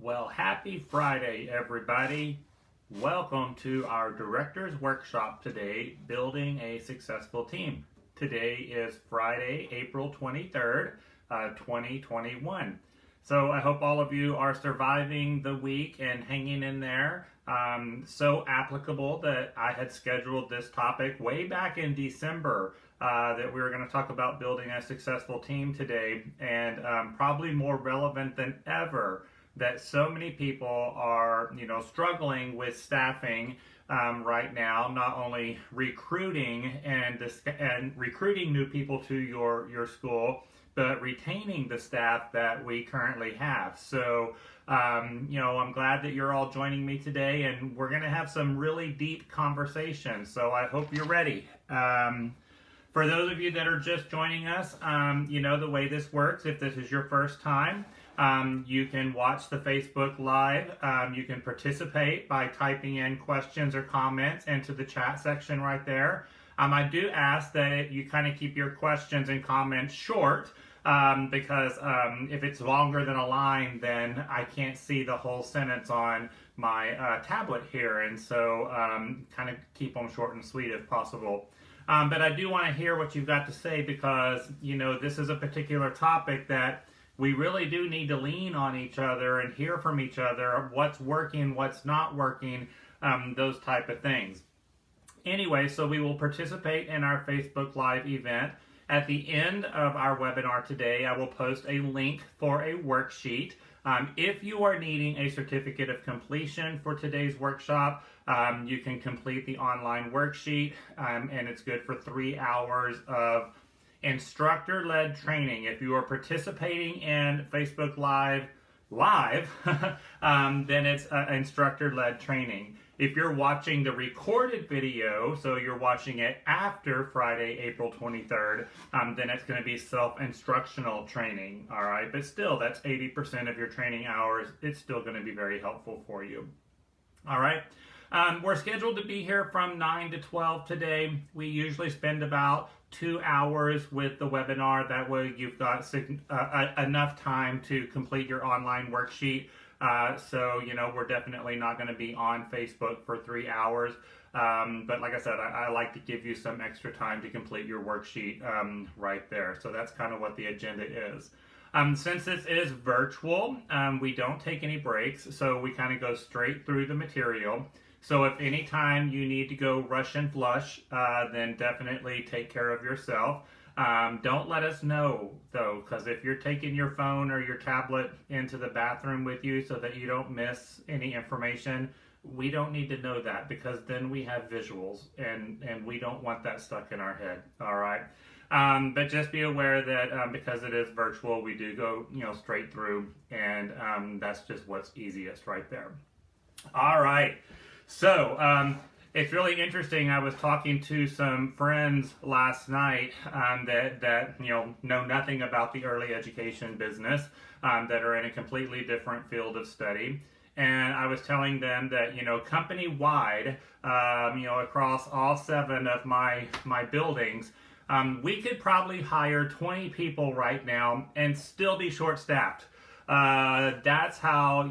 Well, happy Friday, everybody. Welcome to our Director's Workshop today, Building a Successful Team. Today is Friday, April 23rd, 2021. So I hope all of you are surviving the week and hanging in there. So applicable that I had scheduled this topic way back in December that we were going to talk about building a successful team today, and probably more relevant than ever that so many people are, struggling with staffing right now, not only recruiting and recruiting new people to your school, but retaining the staff that we currently have. So, I'm glad that you're all joining me today, and we're going to have some really deep conversations. So I hope you're ready. For those of you that are just joining us, the way this works, if this is your first time, you can watch the Facebook Live. You can participate by typing in questions or comments into the chat section right there. I do ask that you kind of keep your questions and comments short because if it's longer than a line, then I can't see the whole sentence on my tablet here. And so kind of keep them short and sweet if possible. But I do want to hear what you've got to say because, this is a particular topic that we really do need to lean on each other and hear from each other what's working, what's not working, those type of things. Anyway, so we will participate in our Facebook Live event. At the end of our webinar today, I will post a link for a worksheet. If you are needing a certificate of completion for today's workshop, you can complete the online worksheet, and it's good for 3 hours of instructor-led training. If you are participating in Facebook Live, then it's instructor-led training. If you're watching the recorded video, so you're watching it after Friday, April 23rd, then it's going to be self-instructional training, all right? But still, that's 80% of your training hours. It's still going to be very helpful for you, all right? We're scheduled to be here from 9 to 12 today. We usually spend about 2 hours with the webinar. That way you've got enough time to complete your online worksheet. So, we're definitely not going to be on Facebook for 3 hours. But like I said, I like to give you some extra time to complete your worksheet right there. So that's kind of what the agenda is. Since this is virtual, we don't take any breaks. So we kind of go straight through the material. So if any time you need to go rush and flush, then definitely take care of yourself. Don't let us know, though, because if you're taking your phone or your tablet into the bathroom with you so that you don't miss any information, we don't need to know that because then we have visuals and we don't want that stuck in our head, all right? But just be aware that because it is virtual, we do go, straight through, and that's just what's easiest right there. All right. So, it's really interesting. I was talking to some friends last night that know nothing about the early education business, that are in a completely different field of study. And I was telling them that, company-wide, across all 7 of my buildings, we could probably hire 20 people right now and still be short-staffed. That's how,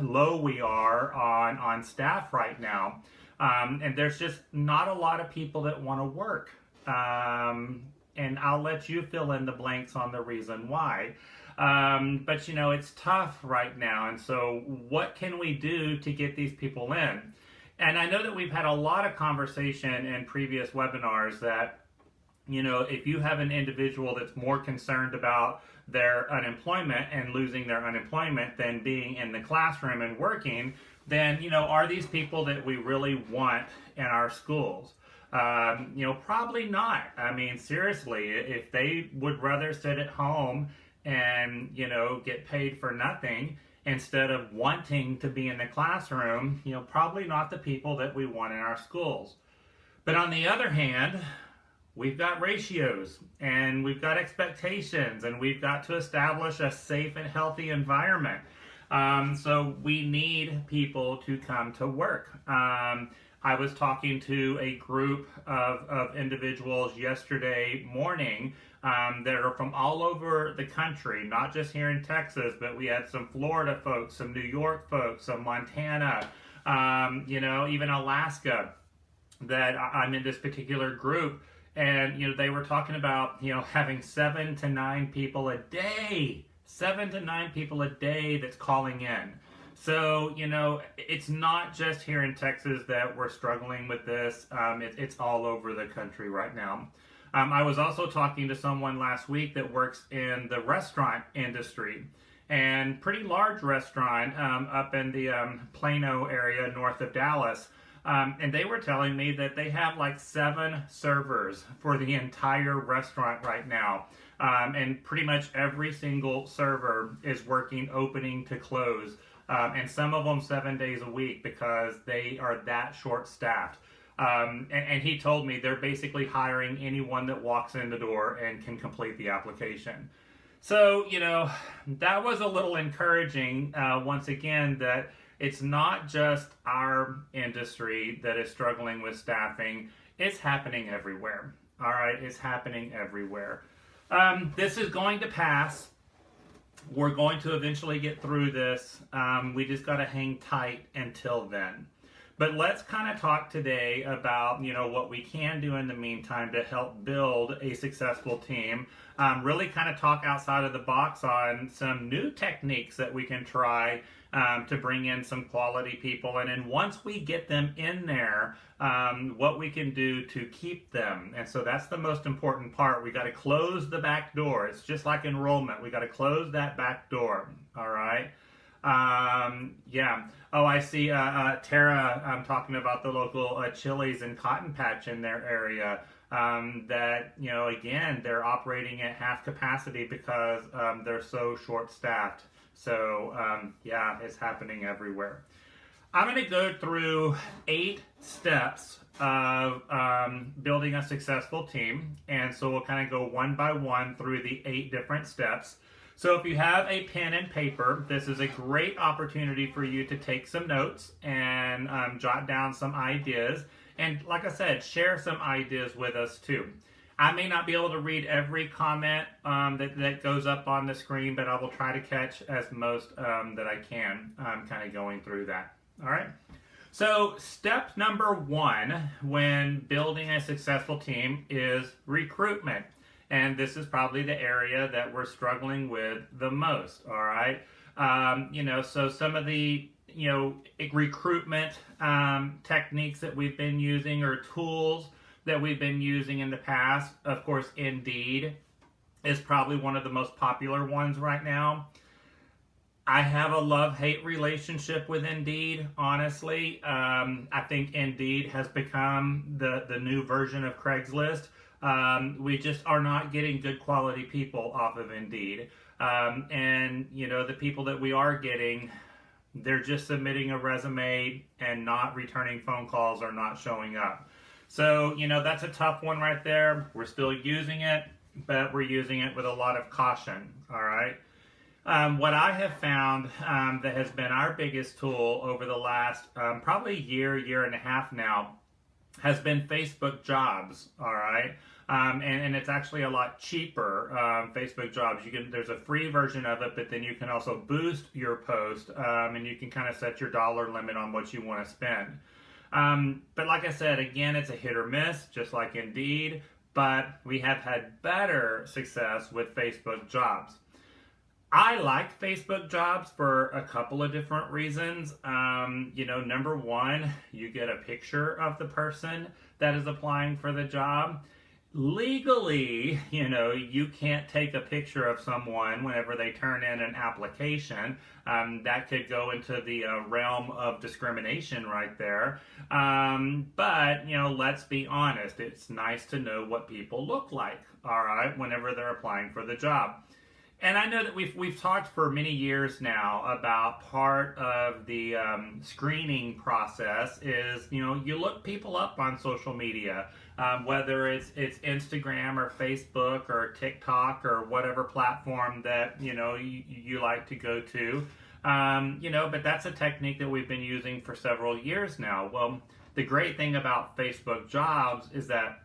low we are on staff right now. And there's just not a lot of people that want to work. And I'll let you fill in the blanks on the reason why. But, it's tough right now. And so what can we do to get these people in? And I know that we've had a lot of conversation in previous webinars that, if you have an individual that's more concerned about their unemployment and losing their unemployment than being in the classroom and working, then, are these people that we really want in our schools? Probably not. I mean, seriously, if they would rather sit at home and, get paid for nothing instead of wanting to be in the classroom, probably not the people that we want in our schools. But on the other hand, we've got ratios and we've got expectations and we've got to establish a safe and healthy environment. So we need people to come to work. I was talking to a group of individuals yesterday morning that are from all over the country, not just here in Texas, but we had some Florida folks, some New York folks, some Montana, even Alaska, that I'm in this particular group. And, they were talking about, having 7 to 9 people a day, 7 to 9 people a day that's calling in. So, it's not just here in Texas that we're struggling with this. It's all over the country right now. I was also talking to someone last week that works in the restaurant industry, and pretty large restaurant up in the Plano area north of Dallas. And they were telling me that they have like 7 servers for the entire restaurant right now. And pretty much every single server is working opening to close. And some of them 7 days a week because they are that short-staffed. And he told me they're basically hiring anyone that walks in the door and can complete the application. So, that was a little encouraging, once again, that it's not just our industry that is struggling with staffing. It's happening everywhere. All right, it's happening everywhere. This is going to pass. We're going to eventually get through this. We just got to hang tight until then. But let's kind of talk today about, what we can do in the meantime to help build a successful team. Really kind of talk outside of the box on some new techniques that we can try to bring in some quality people. And then once we get them in there, what we can do to keep them. And so that's the most important part. We got to close the back door. It's just like enrollment. We got to close that back door. All right. Yeah. Oh, I see Tara talking about the local Chili's and Cotton Patch in their area. That, again, they're operating at half capacity because they're so short-staffed. So, yeah, it's happening everywhere. I'm going to go through 8 steps of building a successful team. And so we'll kind of go one by one through the 8 different steps. So if you have a pen and paper, this is a great opportunity for you to take some notes and jot down some ideas. And like I said, share some ideas with us too. I may not be able to read every comment that goes up on the screen, but I will try to catch as most that I can, kind of going through that. All right. So step number 1 when building a successful team is recruitment. And this is probably the area that we're struggling with the most. All right. So some of the, recruitment techniques that we've been using or tools that we've been using in the past. Of course, Indeed is probably one of the most popular ones right now. I have a love-hate relationship with Indeed, honestly. I think Indeed has become the new version of Craigslist. We just are not getting good quality people off of Indeed. And, the people that we are getting, they're just submitting a resume and not returning phone calls or not showing up. So, that's a tough one right there. We're still using it, but we're using it with a lot of caution, all right? What I have found that has been our biggest tool over the last probably year and a half now has been Facebook Jobs, all right? And it's actually a lot cheaper, Facebook Jobs. There's a free version of it, but then you can also boost your post, and you can kind of set your dollar limit on what you want to spend. But like I said, again, it's a hit or miss, just like Indeed, but we have had better success with Facebook Jobs. I like Facebook Jobs for a couple of different reasons. Number 1, you get a picture of the person that is applying for the job. Legally, you can't take a picture of someone whenever they turn in an application. That could go into the realm of discrimination right there. But, let's be honest. It's nice to know what people look like, all right, whenever they're applying for the job. And I know that we've talked for many years now about part of the screening process is, you look people up on social media, whether it's Instagram or Facebook or TikTok or whatever platform that, you like to go to. But that's a technique that we've been using for several years now. Well, the great thing about Facebook Jobs is that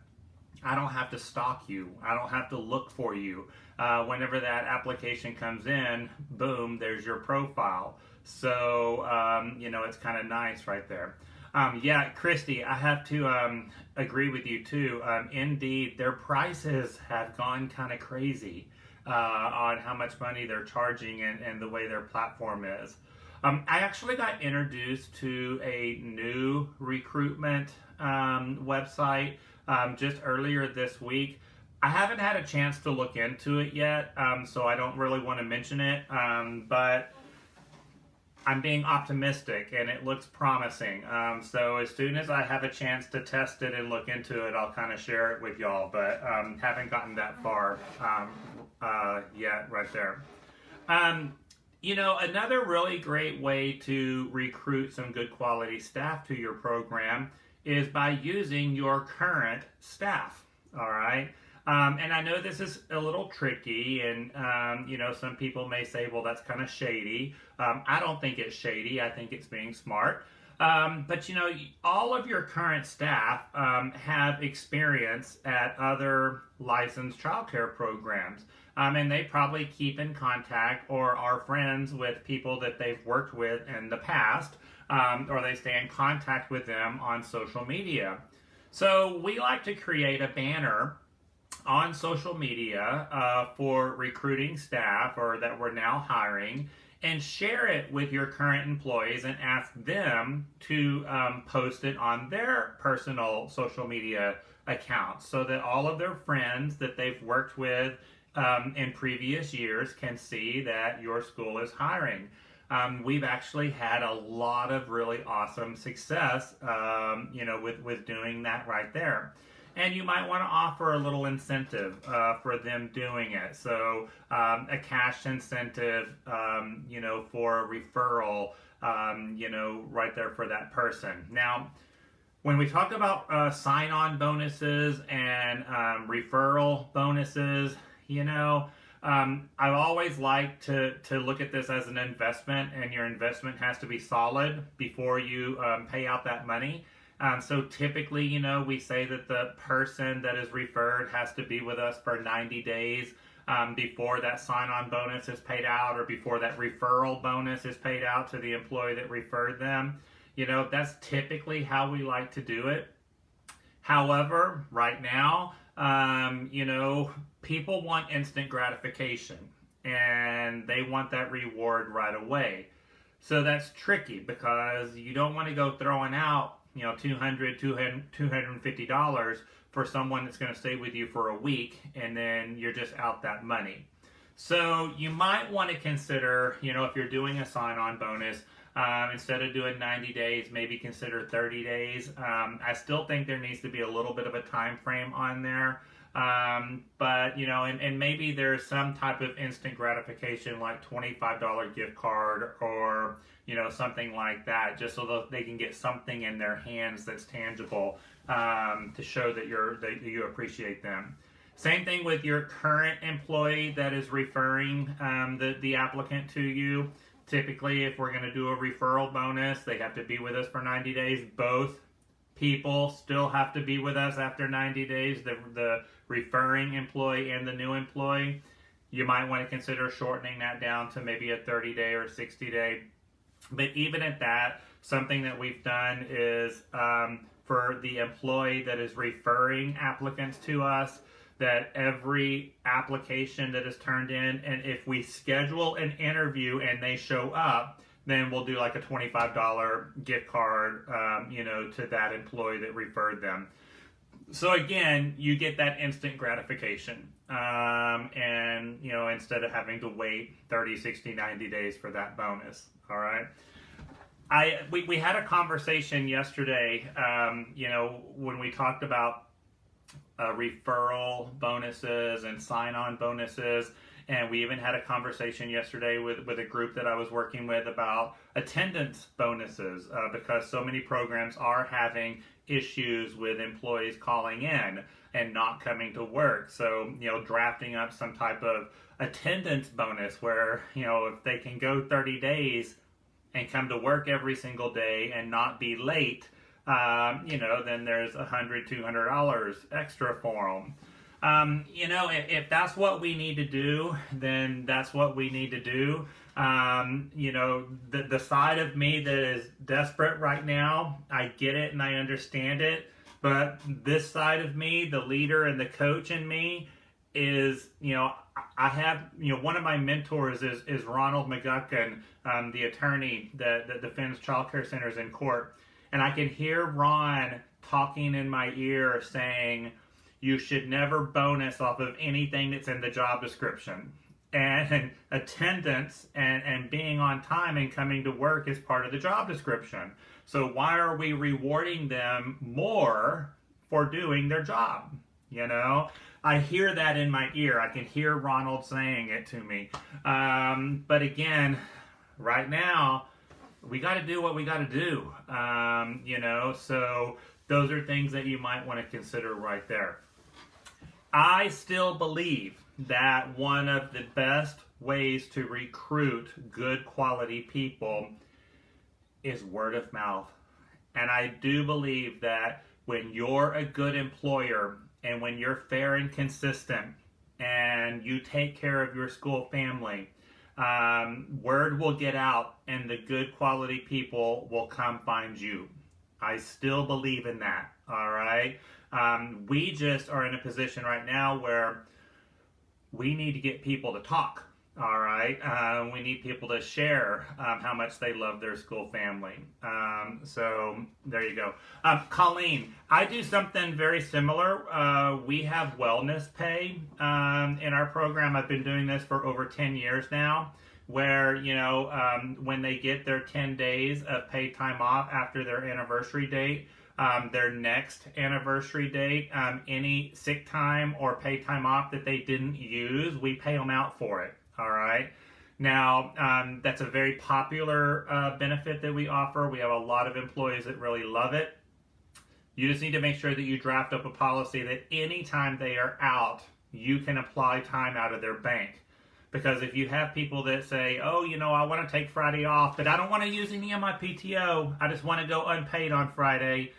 I don't have to stalk you. I don't have to look for you. Whenever that application comes in, boom, there's your profile. So, it's kind of nice right there. Yeah, Christy, I have to agree with you too. Indeed, their prices have gone kind of crazy on how much money they're charging and the way their platform is. I actually got introduced to a new recruitment website just earlier this week. I haven't had a chance to look into it yet, so I don't really want to mention it, but I'm being optimistic and it looks promising. So as soon as I have a chance to test it and look into it, I'll kind of share it with y'all, but haven't gotten that far yet right there. Another really great way to recruit some good quality staff to your program is by using your current staff, all right? And I know this is a little tricky, and some people may say, well, that's kind of shady. I don't think it's shady. I think it's being smart. But all of your current staff have experience at other licensed childcare programs, and they probably keep in contact or are friends with people that they've worked with in the past, or they stay in contact with them on social media. So we like to create a banner on social media for recruiting staff or that we're now hiring, and share it with your current employees and ask them to post it on their personal social media accounts so that all of their friends that they've worked with in previous years can see that your school is hiring. We've actually had a lot of really awesome success, with doing that right there. And you might want to offer a little incentive for them doing it. So a cash incentive, for a referral, right there for that person. Now, when we talk about sign-on bonuses and referral bonuses, I've always liked to look at this as an investment, and your investment has to be solid before you pay out that money. So typically, we say that the person that is referred has to be with us for 90 days before that sign-on bonus is paid out, or before that referral bonus is paid out to the employee that referred them. That's typically how we like to do it. However, right now, people want instant gratification, and they want that reward right away. So that's tricky, because you don't want to go throwing out $250 for someone that's going to stay with you for a week, and then you're just out that money. So you might want to consider, if you're doing a sign-on bonus, instead of doing 90 days, maybe consider 30 days. I still think there needs to be a little bit of a time frame on there. But and maybe there's some type of instant gratification, like $25 gift card, or something like that, just so that they can get something in their hands that's tangible, to show that you appreciate them. Same thing with your current employee that is referring the applicant to you. Typically, if we're going to do a referral bonus, they have to be with us for 90 days. Both people still have to be with us after 90 days, the referring employee and the new employee. You might want to consider shortening that down to maybe a 30-day or 60-day. But even at that, something that we've done is for the employee that is referring applicants to us, that every application that is turned in, and if we schedule an interview and they show up, then we'll do like a $25 gift card, to that employee that referred them. So again, you get that instant gratification. And, instead of having to wait 30, 60, 90 days for that bonus. All right. We had a conversation yesterday, when we talked about referral bonuses and sign-on bonuses. And we even had a conversation yesterday with a group that I was working with about attendance bonuses, because so many programs are having issues with employees calling in and not coming to work. So, drafting up some type of attendance bonus where, if they can go 30 days and come to work every single day and not be late, then there's $100, $200 extra for them. If that's what we need to do, then that's what we need to do. The side of me that is desperate right now, I get it and I understand it. But this side of me, the leader and the coach in me, is, I have, one of my mentors is Ronald McGuckin, the attorney that defends child care centers in court. And I can hear Ron talking in my ear saying, you should never bonus off of anything that's in the job description. And attendance and being on time and coming to work is part of the job description. So why are we rewarding them more for doing their job? I hear that in my ear. I can hear Ronald saying it to me. But again, right now, we got to do what we got to do. So those are things that you might want to consider right there. I still believe that one of the best ways to recruit good quality people is word of mouth. And I do believe that when you're a good employer and when you're fair and consistent and you take care of your school family, word will get out and the good quality people will come find you. I still believe in that, all right? We just are in a position right now where we need to get people to talk, all right? We need people to share how much they love their school family. So there you go. Colleen, I do something very similar. We have wellness pay in our program. I've been doing this for over 10 years now, where, when they get their 10 days of paid time off after their anniversary date, their next anniversary date, any sick time or paid time off that they didn't use, we pay them out for it, all right? Now, that's a very popular benefit that we offer. We have a lot of employees that really love it. You just need to make sure that you draft up a policy that anytime they are out, you can apply time out of their bank. Because if you have people that say, oh, I want to take Friday off, but I don't want to use any of my PTO. I just want to go unpaid on Friday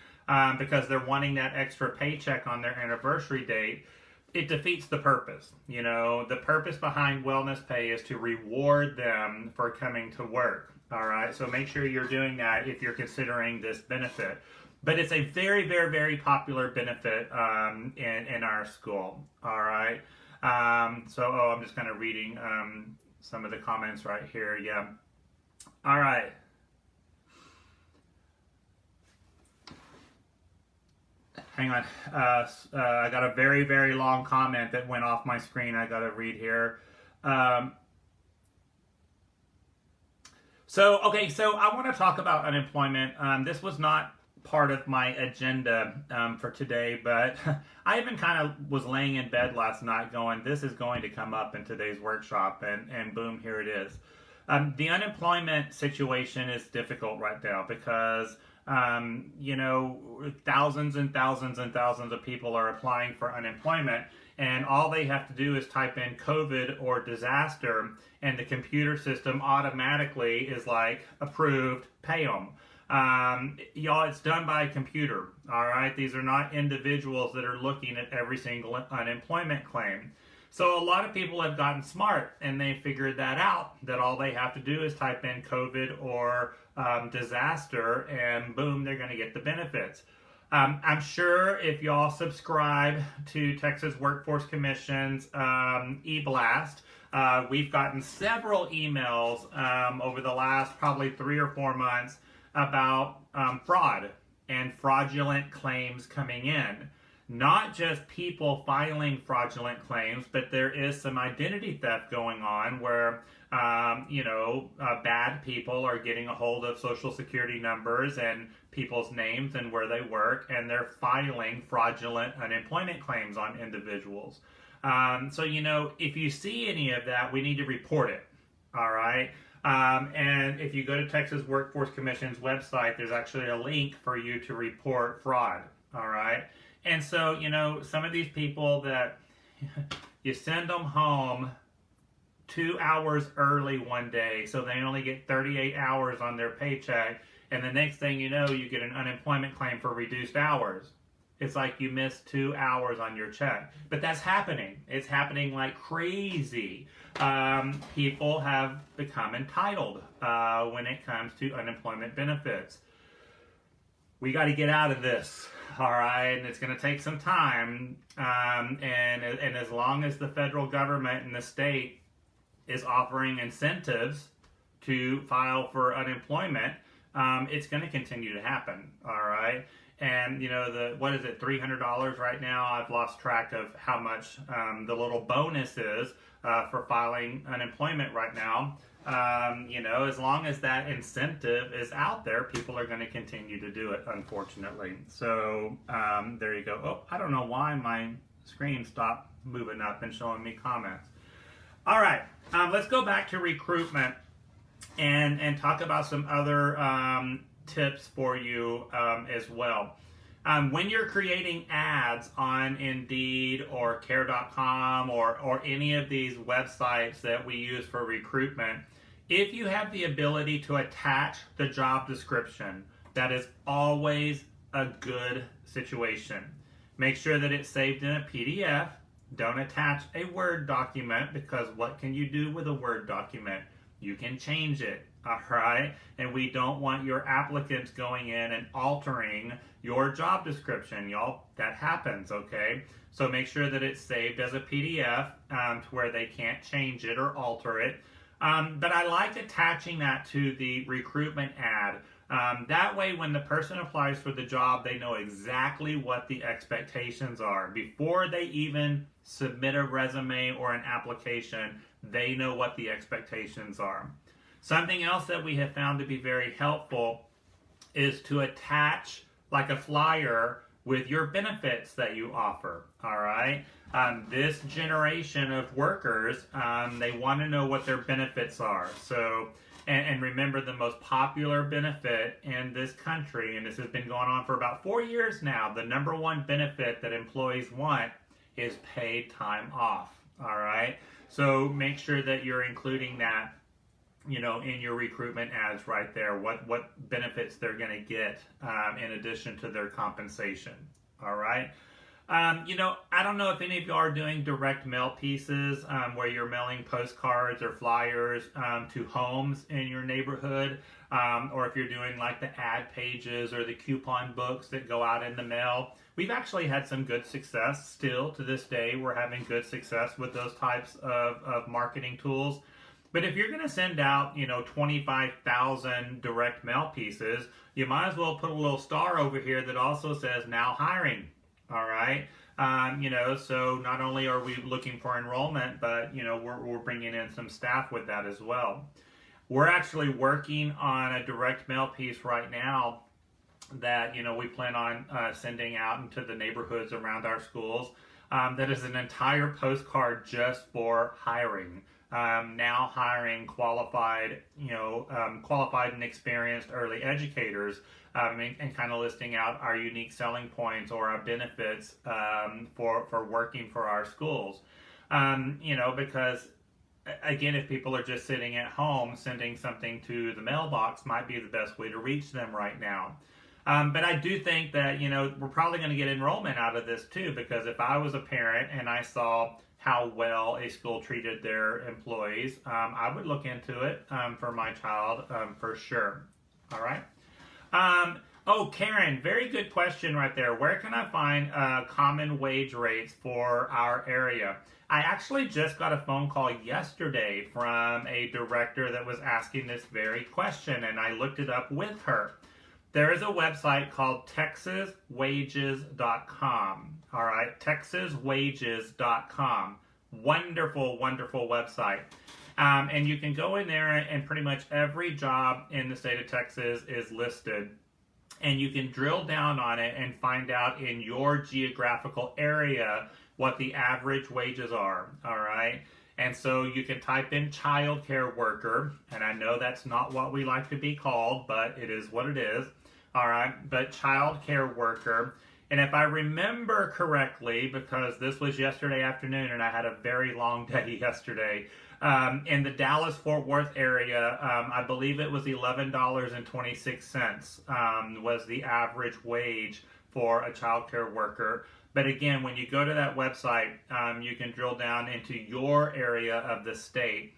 because they're wanting that extra paycheck on their anniversary date. It defeats the purpose. The purpose behind wellness pay is to reward them for coming to work. All right. So make sure you're doing that if you're considering this benefit. But it's a very, very, very popular benefit in our school. All right. I'm just kind of reading some of the comments right here. Yeah. All right. Hang on. I got a very, very long comment that went off my screen. I got to read here. So I want to talk about unemployment. This was not part of my agenda for today, but I even kind of was laying in bed last night going, this is going to come up in today's workshop, and boom, here it is. The unemployment situation is difficult right now because thousands and thousands and thousands of people are applying for unemployment, and all they have to do is type in COVID or disaster, and the computer system automatically is like, approved, pay them. Y'all, it's done by a computer, all right? These are not individuals that are looking at every single unemployment claim. So a lot of people have gotten smart, and they figured that out, that all they have to do is type in COVID or disaster, and boom, they're going to get the benefits. I'm sure if y'all subscribe to Texas Workforce Commission's e-blast, we've gotten several emails over the last probably 3 or 4 months about fraud and fraudulent claims coming in. Not just people filing fraudulent claims, but there is some identity theft going on where, bad people are getting a hold of social security numbers and people's names and where they work, and they're filing fraudulent unemployment claims on individuals. If you see any of that, we need to report it, all right? And if you go to Texas Workforce Commission's website, there's actually a link for you to report fraud, all right? And so, some of these people that you send them home 2 hours early one day, so they only get 38 hours on their paycheck, and the next thing you know, you get an unemployment claim for reduced hours. It's like you missed 2 hours on your check. But that's happening. It's happening like crazy. People have become entitled when it comes to unemployment benefits. We got to get out of this, all right? And it's going to take some time. And as long as the federal government and the state is offering incentives to file for unemployment, it's going to continue to happen, all right? And, you know, what is it, $300 right now? I've lost track of how much the little bonus is for filing unemployment right now. You know, as long as that incentive is out there, people are going to continue to do it, unfortunately. So there you go. Oh, I don't know why my screen stopped moving up and showing me comments. All right, let's go back to recruitment and talk about some other tips for you as well. When you're creating ads on Indeed or Care.com or any of these websites that we use for recruitment, if you have the ability to attach the job description, that is always a good situation. Make sure that it's saved in a PDF. Don't attach a Word document, because what can you do with a Word document? You can change it, all right? And we don't want your applicants going in and altering your job description, y'all. That happens, okay? So make sure that it's saved as a PDF to where they can't change it or alter it. But I like attaching that to the recruitment ad. That way, when the person applies for the job, they know exactly what the expectations are. Before they even submit a resume or an application, they know what the expectations are. Something else that we have found to be very helpful is to attach like a flyer with your benefits that you offer, all right? This generation of workers, they want to know what their benefits are. So, and remember, the most popular benefit in this country, and this has been going on for about 4 years now, the number one benefit that employees want is paid time off, all right? So make sure that you're including that, you know, in your recruitment ads right there, what benefits they're going to get in addition to their compensation, all right? You know, I don't know if any of you are doing direct mail pieces where you're mailing postcards or flyers to homes in your neighborhood, or if you're doing like the ad pages or the coupon books that go out in the mail. We've actually had some good success still to this day. We're having good success with those types of marketing tools. But if you're going to send out, you know, 25,000 direct mail pieces, you might as well put a little star over here that also says now hiring. All right. You know, so not only are we looking for enrollment, but, you know, we're bringing in some staff with that as well. We're actually working on a direct mail piece right now that, you know, we plan on sending out into the neighborhoods around our schools. That is an entire postcard just for hiring. Now hiring qualified, you know, qualified and experienced early educators, and kind of listing out our unique selling points or our benefits for working for our schools. You know, because again, if people are just sitting at home, sending something to the mailbox might be the best way to reach them right now. But I do think that, you know, we're probably going to get enrollment out of this too, because if I was a parent and I saw how well a school treated their employees, I would look into it for my child for sure. All right. Oh, Karen, very good question right there. Where can I find common wage rates for our area? I actually just got a phone call yesterday from a director that was asking this very question, and I looked it up with her. There is a website called TexasWages.com. All right, TexasWages.com. Wonderful, wonderful website. And you can go in there and pretty much every job in the state of Texas is listed. And you can drill down on it and find out in your geographical area what the average wages are. All right. And so you can type in childcare worker. And I know that's not what we like to be called, but it is what it is. All right. But childcare worker. And if I remember correctly, because this was yesterday afternoon and I had a very long day yesterday, In the Dallas-Fort Worth area, I believe it was $11.26 was the average wage for a child care worker. But again, when you go to that website, you can drill down into your area of the state,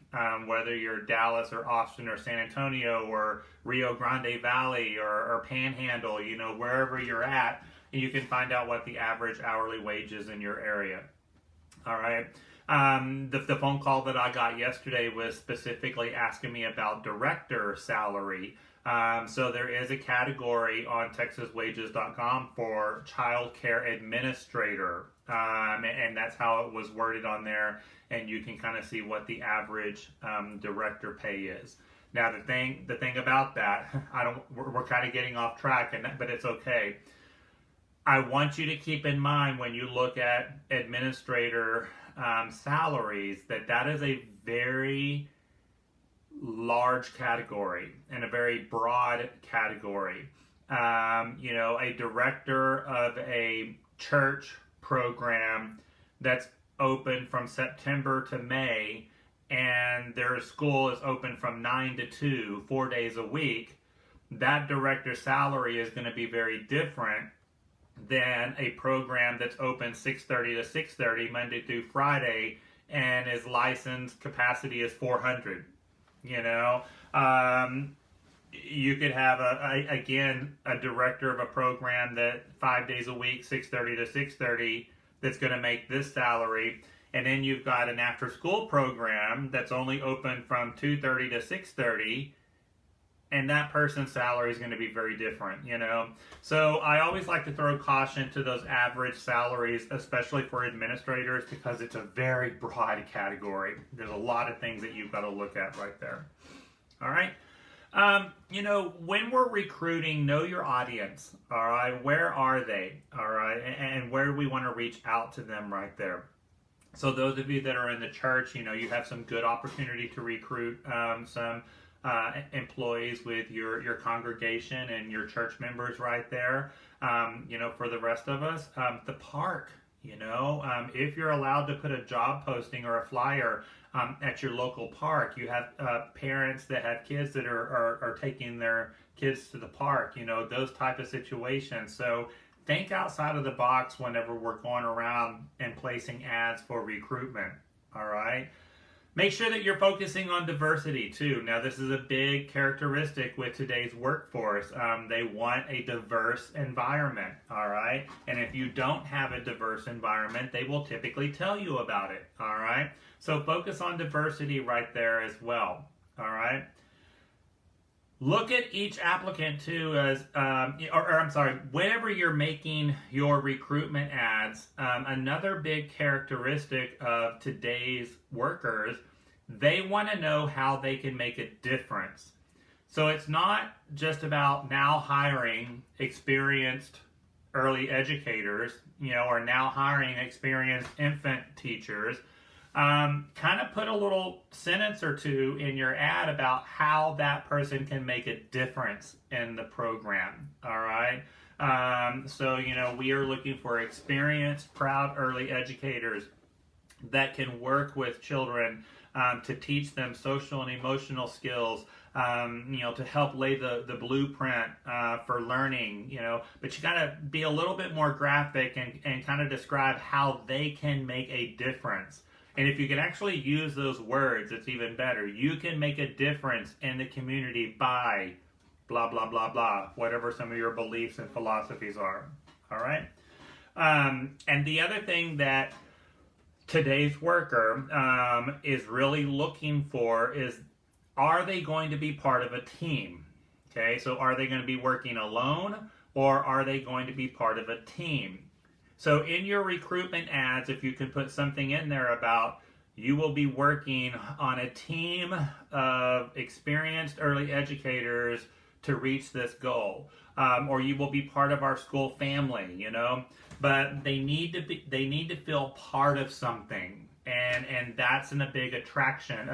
whether you're Dallas or Austin or San Antonio or Rio Grande Valley or Panhandle, wherever you're at, and you can find out what the average hourly wage is in your area. All right. The phone call that I got yesterday was specifically asking me about director salary. So there is a category on texaswages.com for child care administrator, and that's how it was worded on there, and you can kind of see what the average director pay is. Now the thing about that, we're kind of getting off track, but it's okay. I want you to keep in mind when you look at administrator salaries that is a very large category and a very broad category. A director of a church program that's open from September to May, and their school is open from 9 to 2, 4 days a week, that director's salary is going to be very different than a program that's open 6:30 to 6:30 Monday through Friday and his licensed capacity is 400. You could have a director of a program that 5 days a week, 6:30 to 6:30, that's going to make this salary, and then you've got an after-school program that's only open from 2:30 to 6:30. And that person's salary is going to be very different, So I always like to throw caution to those average salaries, especially for administrators, because it's a very broad category. There's a lot of things that you've got to look at right there. All right. When we're recruiting, know your audience. All right. Where are they? All right. And where do we want to reach out to them right there? So those of you that are in the church, you have some good opportunity to recruit some employees with your congregation and your church members right there. For the rest of us, the park, if you're allowed to put a job posting or a flyer at your local park, you have parents that have kids that are taking their kids to the park, those type of situations. So think outside of the box whenever we're going around and placing ads for recruitment. All right. Make sure that you're focusing on diversity too. Now, this is a big characteristic with today's workforce. They want a diverse environment, all right? And if you don't have a diverse environment, they will typically tell you about it, all right? So focus on diversity right there as well, all right? Look at each applicant too as, whenever you're making your recruitment ads, another big characteristic of today's workers, they want to know how they can make a difference. So it's not just about now hiring experienced early educators, or now hiring experienced infant teachers. Kind of put a little sentence or two in your ad about how that person can make a difference in the program. All right. So we are looking for experienced, proud early educators that can work with children to teach them social and emotional skills, to help lay the blueprint for learning, but you got to be a little bit more graphic and kind of describe how they can make a difference. And if you can actually use those words, it's even better. You can make a difference in the community by blah, blah, blah, blah, whatever some of your beliefs and philosophies are. All right? And the other thing that today's worker is really looking for is, are they going to be part of a team? Okay, so are they going to be working alone, or are they going to be part of a team? So in your recruitment ads, if you can put something in there about you will be working on a team of experienced early educators to reach this goal, or you will be part of our school family, but they need to feel part of something, and that's a big attraction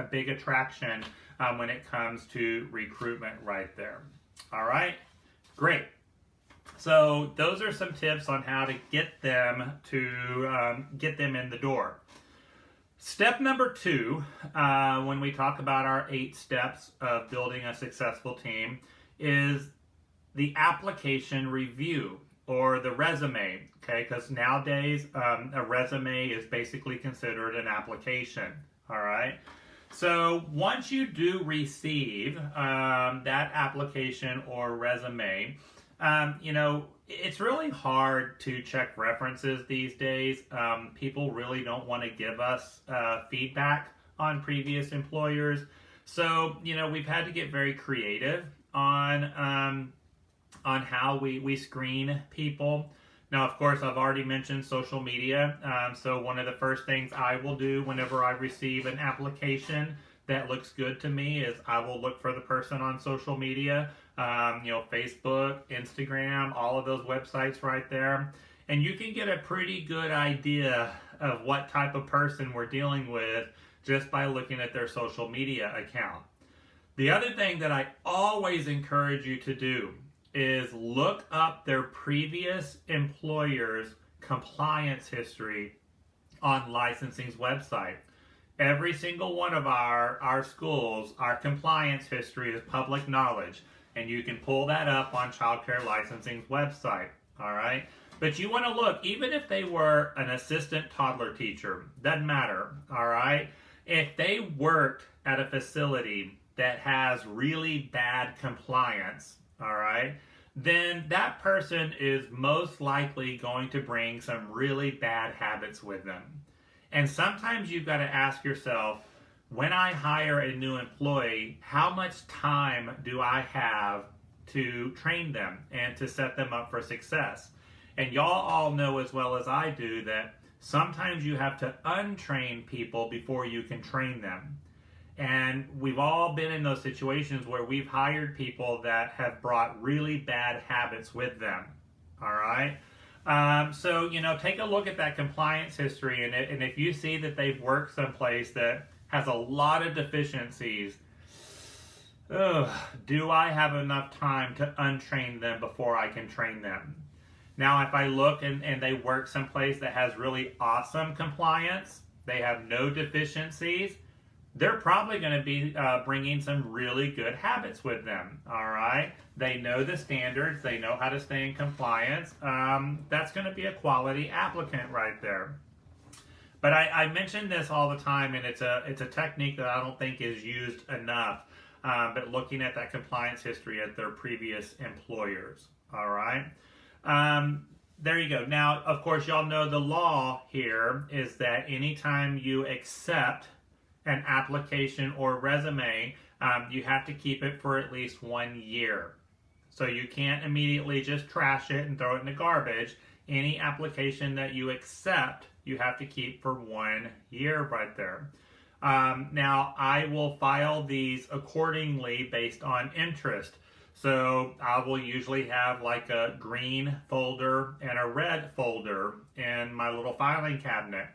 when it comes to recruitment right there. All right, great. So those are some tips on how to get them in the door. Step number 2, when we talk about our 8 steps of building a successful team, is the application review or the resume. Okay, because nowadays a resume is basically considered an application. All right. So once you do receive that application or resume, it's really hard to check references these days. People really don't want to give us feedback on previous employers. So, we've had to get very creative on how we screen people. Now, of course, I've already mentioned social media. So one of the first things I will do whenever I receive an application that looks good to me is I will look for the person on social media, Facebook, Instagram, all of those websites right there. And you can get a pretty good idea of what type of person we're dealing with just by looking at their social media account. The other thing that I always encourage you to do is look up their previous employer's compliance history on licensing's website. Every single one of our schools, our compliance history is public knowledge, and you can pull that up on Child Care Licensing's website, all right? But you want to look, even if they were an assistant toddler teacher, doesn't matter, all right? If they worked at a facility that has really bad compliance, all right, then that person is most likely going to bring some really bad habits with them. And sometimes you've got to ask yourself, when I hire a new employee, how much time do I have to train them and to set them up for success? And y'all all know as well as I do that sometimes you have to untrain people before you can train them. And we've all been in those situations where we've hired people that have brought really bad habits with them. All right? So, take a look at that compliance history. And if you see that they've worked someplace that has a lot of deficiencies, do I have enough time to untrain them before I can train them? Now, if I look and they work someplace that has really awesome compliance, they have no deficiencies, they're probably going to be bringing some really good habits with them, all right? They know the standards. They know how to stay in compliance. That's going to be a quality applicant right there. But I mention this all the time, and it's a technique that I don't think is used enough, but looking at that compliance history at their previous employers, all right? There you go. Now, of course, y'all know the law here is that anytime you accept an application or resume, you have to keep it for at least 1 year. So you can't immediately just trash it and throw it in the garbage. Any application that you accept, you have to keep for 1 year right there. Now, I will file these accordingly based on interest. So I will usually have like a green folder and a red folder in my little filing cabinet.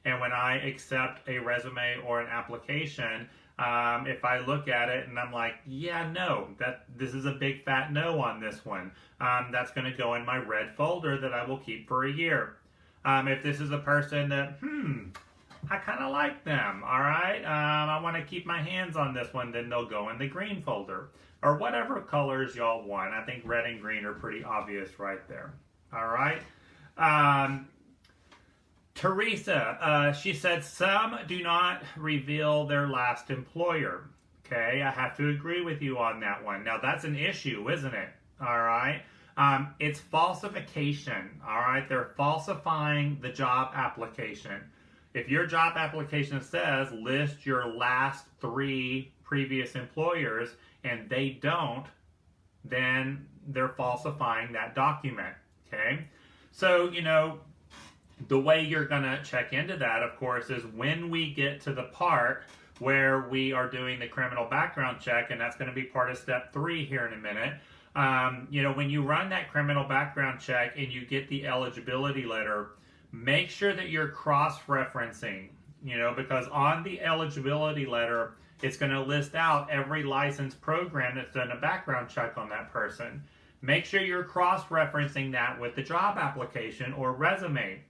And when I accept a resume or an application, if I look at it and I'm like, yeah, no, this is a big fat no on this one, that's going to go in my red folder that I will keep for a year. If this is a person that, I kind of like them, all right, I want to keep my hands on this one, then they'll go in the green folder. Or whatever colors y'all want. I think red and green are pretty obvious right there. All right. Teresa, she said, some do not reveal their last employer. Okay, I have to agree with you on that one. Now, that's an issue, isn't it? All right. It's falsification. All right. They're falsifying the job application. If your job application says list your last 3 previous employers and they don't, then they're falsifying that document. Okay. So, the way you're going to check into that, of course, is when we get to the part where we are doing the criminal background check, and that's going to be part of step 3 here in a minute. When you run that criminal background check and you get the eligibility letter, make sure that you're cross-referencing, because on the eligibility letter, it's going to list out every licensed program that's done a background check on that person. Make sure you're cross-referencing that with the job application or resume.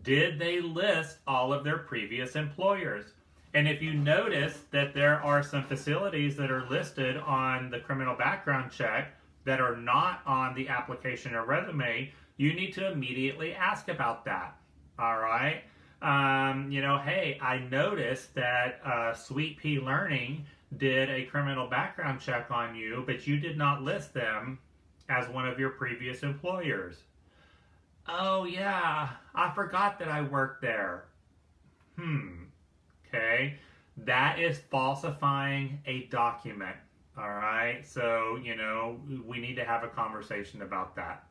Did they list all of their previous employers? And if you notice that there are some facilities that are listed on the criminal background check that are not on the application or resume, you need to immediately ask about that. All right. Hey, I noticed that Sweet Pea Learning did a criminal background check on you, but you did not list them as one of your previous employers. Oh, yeah, I forgot that I worked there. Okay. That is falsifying a document. All right. So, we need to have a conversation about that.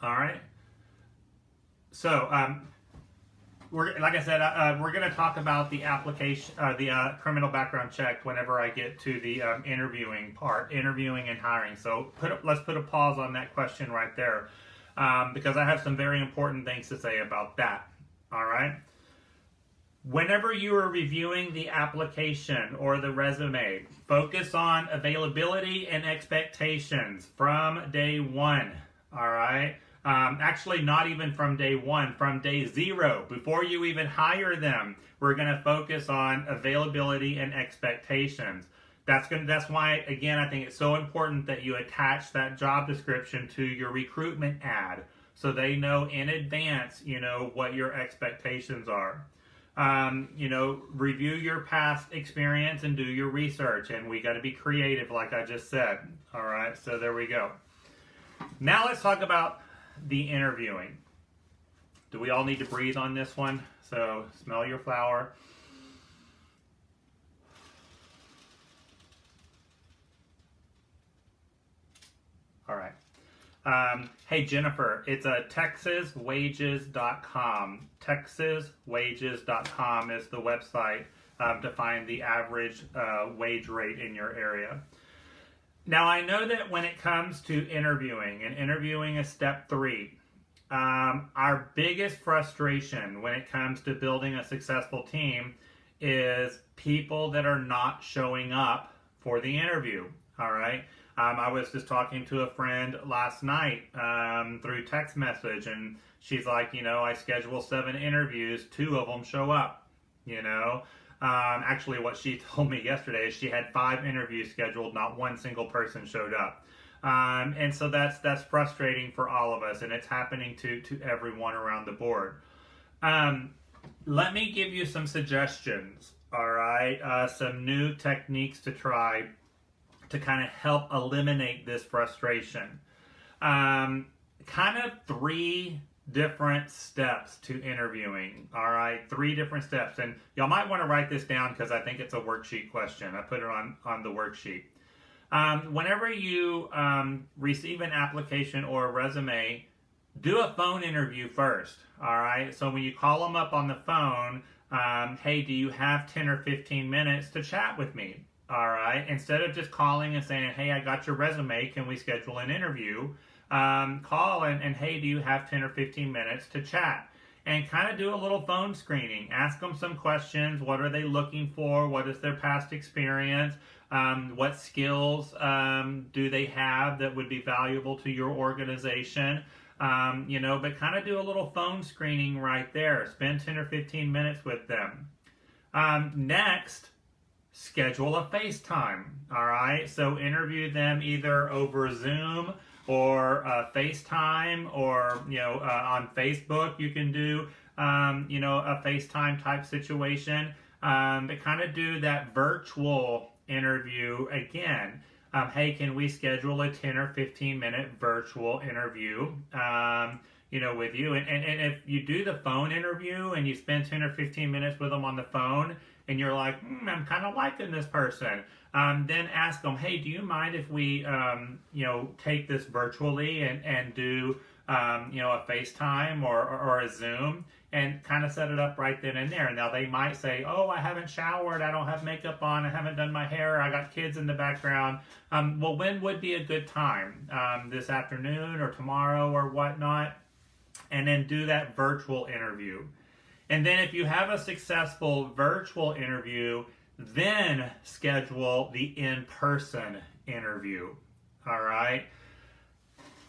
All right. So, like I said, we're going to talk about the application, the criminal background check whenever I get to the interviewing part, interviewing and hiring. So let's put a pause on that question right there, because I have some very important things to say about that. All right. Whenever you are reviewing the application or the resume, focus on availability and expectations from day one. All right. Actually, not even from day one, from day 0. Before you even hire them, we're going to focus on availability and expectations. That's why, again, I think it's so important that you attach that job description to your recruitment ad, so they know in advance, what your expectations are. Review your past experience and do your research, and we got to be creative, like I just said. All right, so there we go. Now let's talk about the interviewing. Do we all need to breathe on this one? So smell your flower. All right. Hey, Jennifer, it's texaswages.com. Texaswages.com is the website to find the average wage rate in your area. Now, I know that when it comes to interviewing, and interviewing is step 3, our biggest frustration when it comes to building a successful team is people that are not showing up for the interview. All right. I was just talking to a friend last night through text message, and she's like, I schedule 7 interviews, 2 of them show up, Actually, what she told me yesterday is she had 5 interviews scheduled, not one single person showed up. And so that's frustrating for all of us, and it's happening to everyone around the board. Let me give you some suggestions, all right? Some new techniques to try to kind of help eliminate this frustration. Kind of 3 different steps to interviewing. All right, 3 different steps, and y'all might want to write this down because I think it's a worksheet question. I put it on the worksheet. Whenever you receive an application or a resume, do a phone interview first. All right, so when you call them up on the phone, hey, do you have 10 or 15 minutes to chat with me? All right, instead of just calling and saying, hey, I got your resume, can we schedule an interview? Call and hey, do you have 10 or 15 minutes to chat? And kind of do a little phone screening. Ask them some questions. What are they looking for? What is their past experience? What skills do they have that would be valuable to your organization? But kind of do a little phone screening right there. Spend 10 or 15 minutes with them. Next, schedule a FaceTime. All right, so interview them either over Zoom or FaceTime, or on Facebook you can do a FaceTime type situation, but kind of do that virtual interview again. Hey, can we schedule a 10 or 15 minute virtual interview with you? And if you do the phone interview and you spend 10 or 15 minutes with them on the phone and you're like, I'm kind of liking this person, then ask them, hey, do you mind if we, take this virtually and do, a FaceTime or a Zoom, and kind of set it up right then and there. Now, they might say, oh, I haven't showered, I don't have makeup on, I haven't done my hair, I got kids in the background. Well, when would be a good time? This afternoon or tomorrow or whatnot? And then do that virtual interview. And then if you have a successful virtual interview, then schedule the in-person interview. All right.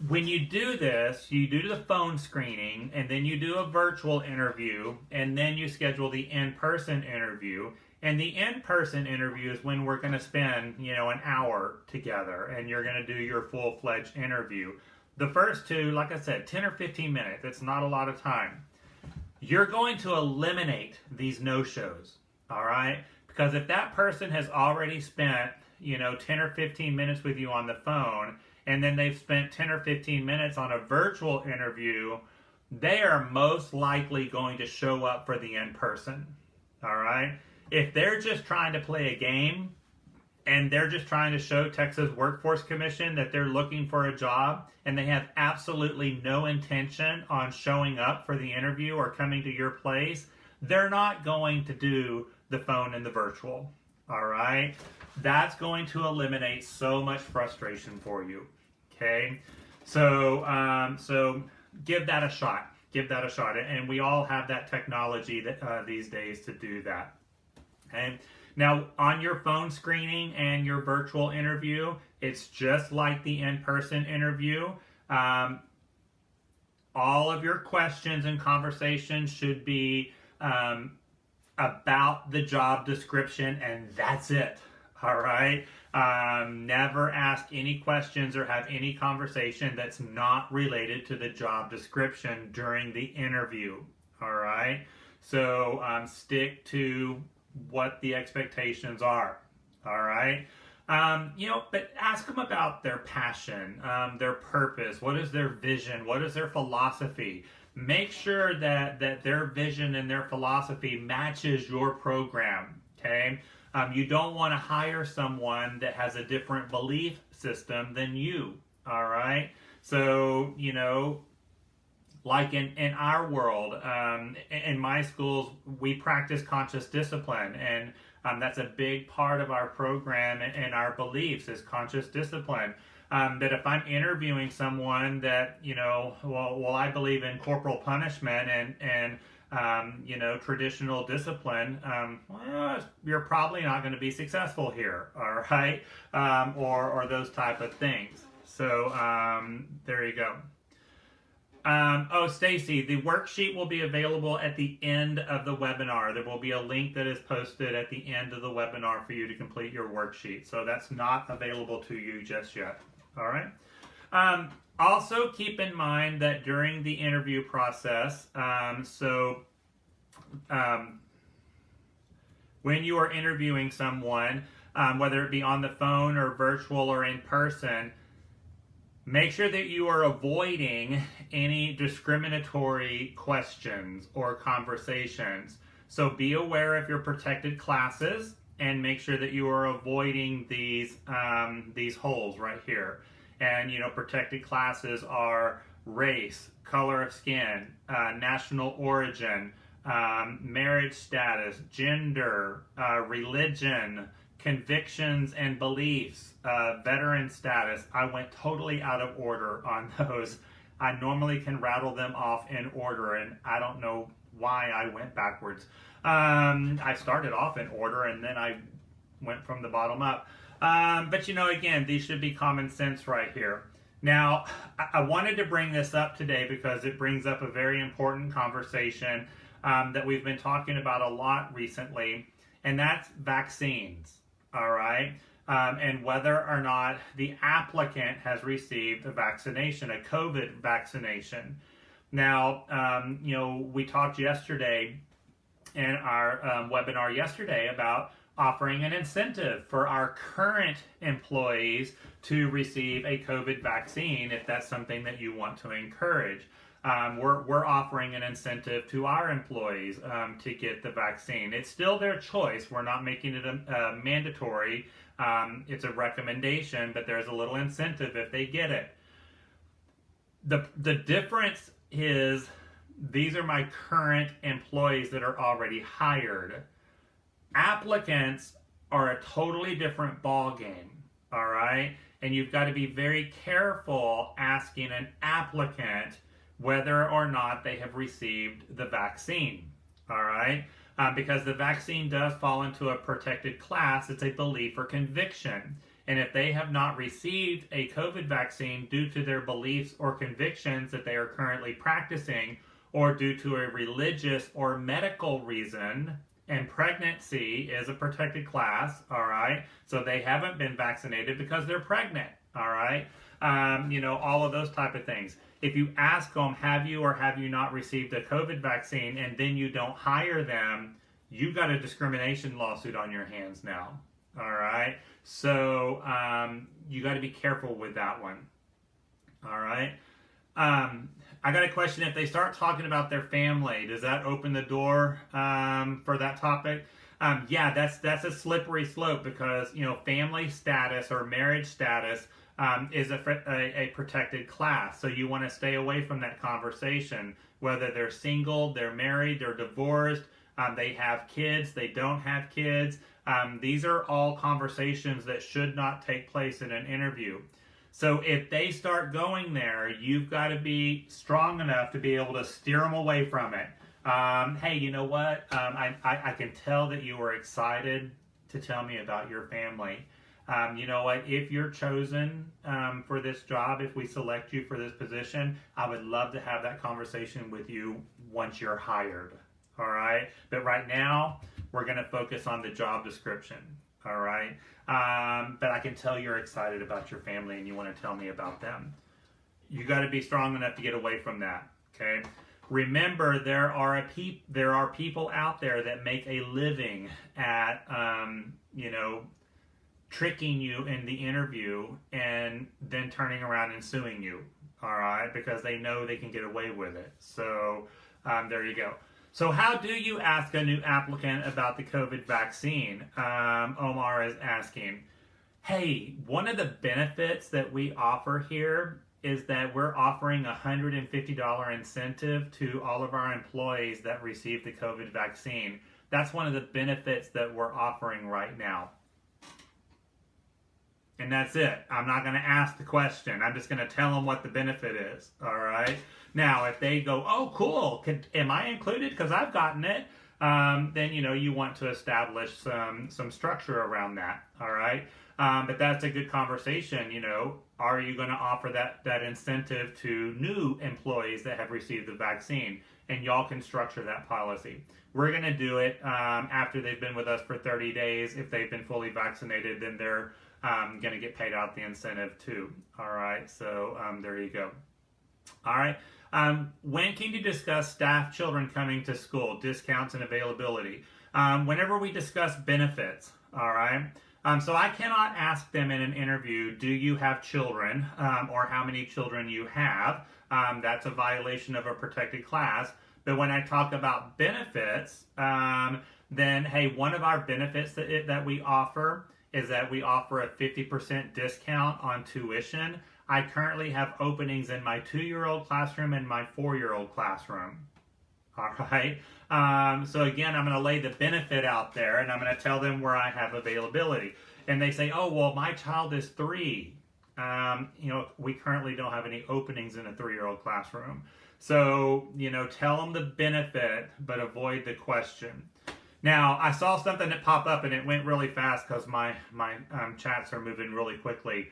when you do this, you do the phone screening, and then you do a virtual interview, and then you schedule the in-person interview. And the in-person interview is when we're going to spend, an hour together, and you're going to do your full-fledged interview. The first two, like I said, 10 or 15 minutes. It's not a lot of time. You're going to eliminate these no-shows, all right? Because if that person has already spent, 10 or 15 minutes with you on the phone, and then they've spent 10 or 15 minutes on a virtual interview, they are most likely going to show up for the in-person, all right? If they're just trying to play a game and they're just trying to show Texas Workforce Commission that they're looking for a job and they have absolutely no intention on showing up for the interview or coming to your place, they're not going to do the phone and the virtual, all right? That's going to eliminate so much frustration for you. Okay, so give that a shot. Give that a shot, and we all have that technology that these days to do that. Okay, now on your phone screening and your virtual interview, it's just like the in-person interview. All of your questions and conversations should be about the job description, and that's it. All right. Never ask any questions or have any conversation that's not related to the job description during the interview. All right. So stick to what the expectations are. All right. But ask them about their passion, their purpose. What is their vision? What is their philosophy? Make sure that their vision and their philosophy matches your program. Okay. You don't want to hire someone that has a different belief system than you, all right? So, like in our world, in my schools, we practice conscious discipline, and that's a big part of our program and our beliefs is conscious discipline. That if I'm interviewing someone that, I believe in corporal punishment and traditional discipline, you're probably not going to be successful here, all right? Or those type of things. So there you go. Stacy, the worksheet will be available at the end of the webinar. There will be a link that is posted at the end of the webinar for you to complete your worksheet. So that's not available to you just yet, all right? Also, keep in mind that during the interview process, when you are interviewing someone, whether it be on the phone or virtual or in person, make sure that you are avoiding any discriminatory questions or conversations. So be aware of your protected classes and make sure that you are avoiding these holes right here. And, protected classes are race, color of skin, national origin, marriage status, gender, religion, convictions and beliefs, veteran status. I went totally out of order on those. I normally can rattle them off in order, and I don't know why I went backwards. I started off in order, and then I went from the bottom up. But again, these should be common sense right here. Now, I wanted to bring this up today because it brings up a very important conversation that we've been talking about a lot recently, and that's vaccines, all right? And whether or not the applicant has received a vaccination, a COVID vaccination. Now, we talked yesterday in our webinar yesterday about offering an incentive for our current employees to receive a COVID vaccine if that's something that you want to encourage. We're offering an incentive to our employees to get the vaccine. It's still their choice. We're not making it mandatory. It's a recommendation, but there's a little incentive if they get it. The difference is these are my current employees that are already hired. Applicants are a totally different ball game, all right? And you've got to be very careful asking an applicant whether or not they have received the vaccine, all right? Because the vaccine does fall into a protected class. It's a belief or conviction. And if they have not received a COVID vaccine due to their beliefs or convictions that they are currently practicing, or due to a religious or medical reason, and pregnancy is a protected class, all right? So they haven't been vaccinated because they're pregnant, all right? All of those type of things. If you ask them, have you or have you not received a COVID vaccine, and then you don't hire them, you got a discrimination lawsuit on your hands now, all right? So you got to be careful with that one, all right? I got a question. If they start talking about their family, does that open the door for that topic? Yeah, that's a slippery slope, because family status or marriage status is a protected class. So you want to stay away from that conversation. Whether they're single, they're married, they're divorced, they have kids, they don't have kids. These are all conversations that should not take place in an interview. So if they start going there, you've got to be strong enough to be able to steer them away from it. Hey, you know what? I can tell that you were excited to tell me about your family. You know what? If you're chosen for this job, if we select you for this position, I would love to have that conversation with you once you're hired. All right? But right now, we're going to focus on the job description. All right? But I can tell you're excited about your family and you want to tell me about them. You got to be strong enough to get away from that. Okay? Remember, there are people out there that make a living at tricking you in the interview and then turning around and suing you. All right? Because they know they can get away with it. So there you go. So how do you ask a new applicant about the COVID vaccine? Omar is asking. Hey, one of the benefits that we offer here is that we're offering a $150 incentive to all of our employees that receive the COVID vaccine. That's one of the benefits that we're offering right now. And that's it. I'm not going to ask the question. I'm just going to tell them what the benefit is. All right. Now, if they go, oh, cool, am I included? Because I've gotten it. Then, you want to establish some structure around that. All right. But that's a good conversation. Are you going to offer that incentive to new employees that have received the vaccine? And y'all can structure that policy. We're going to do it after they've been with us for 30 days. If they've been fully vaccinated, then they're going to get paid out the incentive too. All right, so there you go. All right, when can you discuss staff children coming to school, discounts and availability? Whenever we discuss benefits, all right? So I cannot ask them in an interview, do you have children, or how many children you have? That's a violation of a protected class. But when I talk about benefits, then, hey, one of our benefits that we offer is that we offer a 50% discount on tuition. I currently have openings in my 2-year-old classroom and my 4-year-old classroom. All right. So again, I'm going to lay the benefit out there and I'm going to tell them where I have availability. And they say, oh, well, my child is 3. We currently don't have any openings in a 3-year-old classroom. So, tell them the benefit, but avoid the question. Now, I saw something that popped up and it went really fast because my chats are moving really quickly.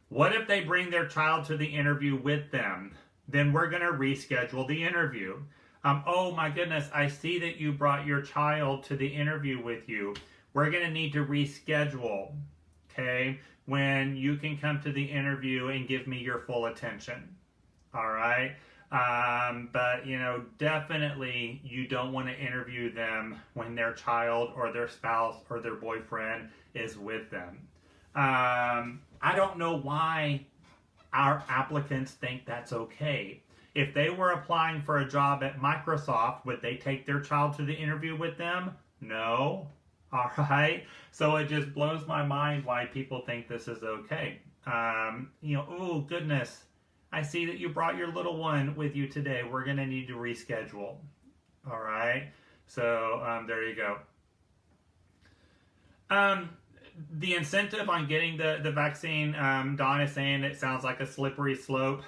What if they bring their child to the interview with them? Then we're going to reschedule the interview. Oh my goodness, I see that you brought your child to the interview with you. We're going to need to reschedule, okay, when you can come to the interview and give me your full attention. All right? But, definitely you don't want to interview them when their child or their spouse or their boyfriend is with them. I don't know why our applicants think that's okay. If they were applying for a job at Microsoft, would they take their child to the interview with them? No. All right. So it just blows my mind why people think this is okay. Oh, goodness. I see that you brought your little one with you today. We're going to need to reschedule. All right. So there you go. The incentive on getting the vaccine, Don is saying it sounds like a slippery slope.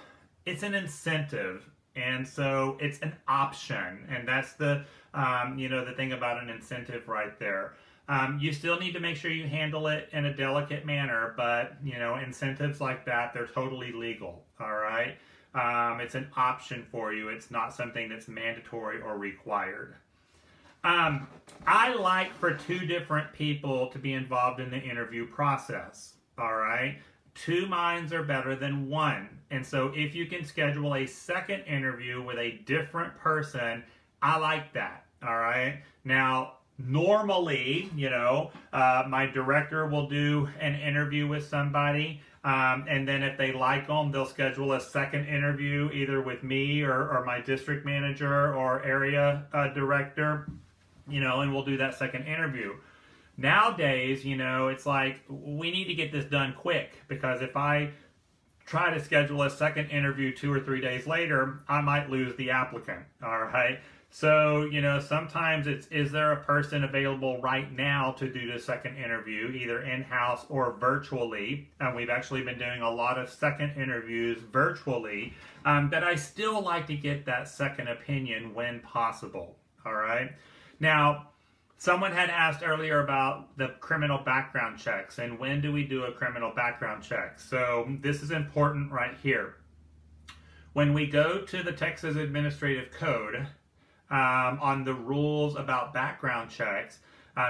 It's an incentive, and so it's an option, and that's the the thing about an incentive right there. You still need to make sure you handle it in a delicate manner, but incentives like that, they're totally legal. All right. It's an option for you. It's not something that's mandatory or required. I like for 2 different people to be involved in the interview process. All right. 2 minds are better than 1. And so if you can schedule a second interview with a different person, I like that. All right. Now, normally, my director will do an interview with somebody. And then if they like them, they'll schedule a second interview either with me or my district manager or area director, and we'll do that second interview. Nowadays, it's like we need to get this done quick, because if I try to schedule a second interview 2 or 3 days later, I might lose the applicant. All right. So, sometimes it's, is there a person available right now to do the second interview, either in-house or virtually? And we've actually been doing a lot of second interviews virtually, but I still like to get that second opinion when possible. All right. Now, someone had asked earlier about the criminal background checks and when do we do a criminal background check. So this is important right here. When we go to the Texas Administrative Code, on the rules about background checks,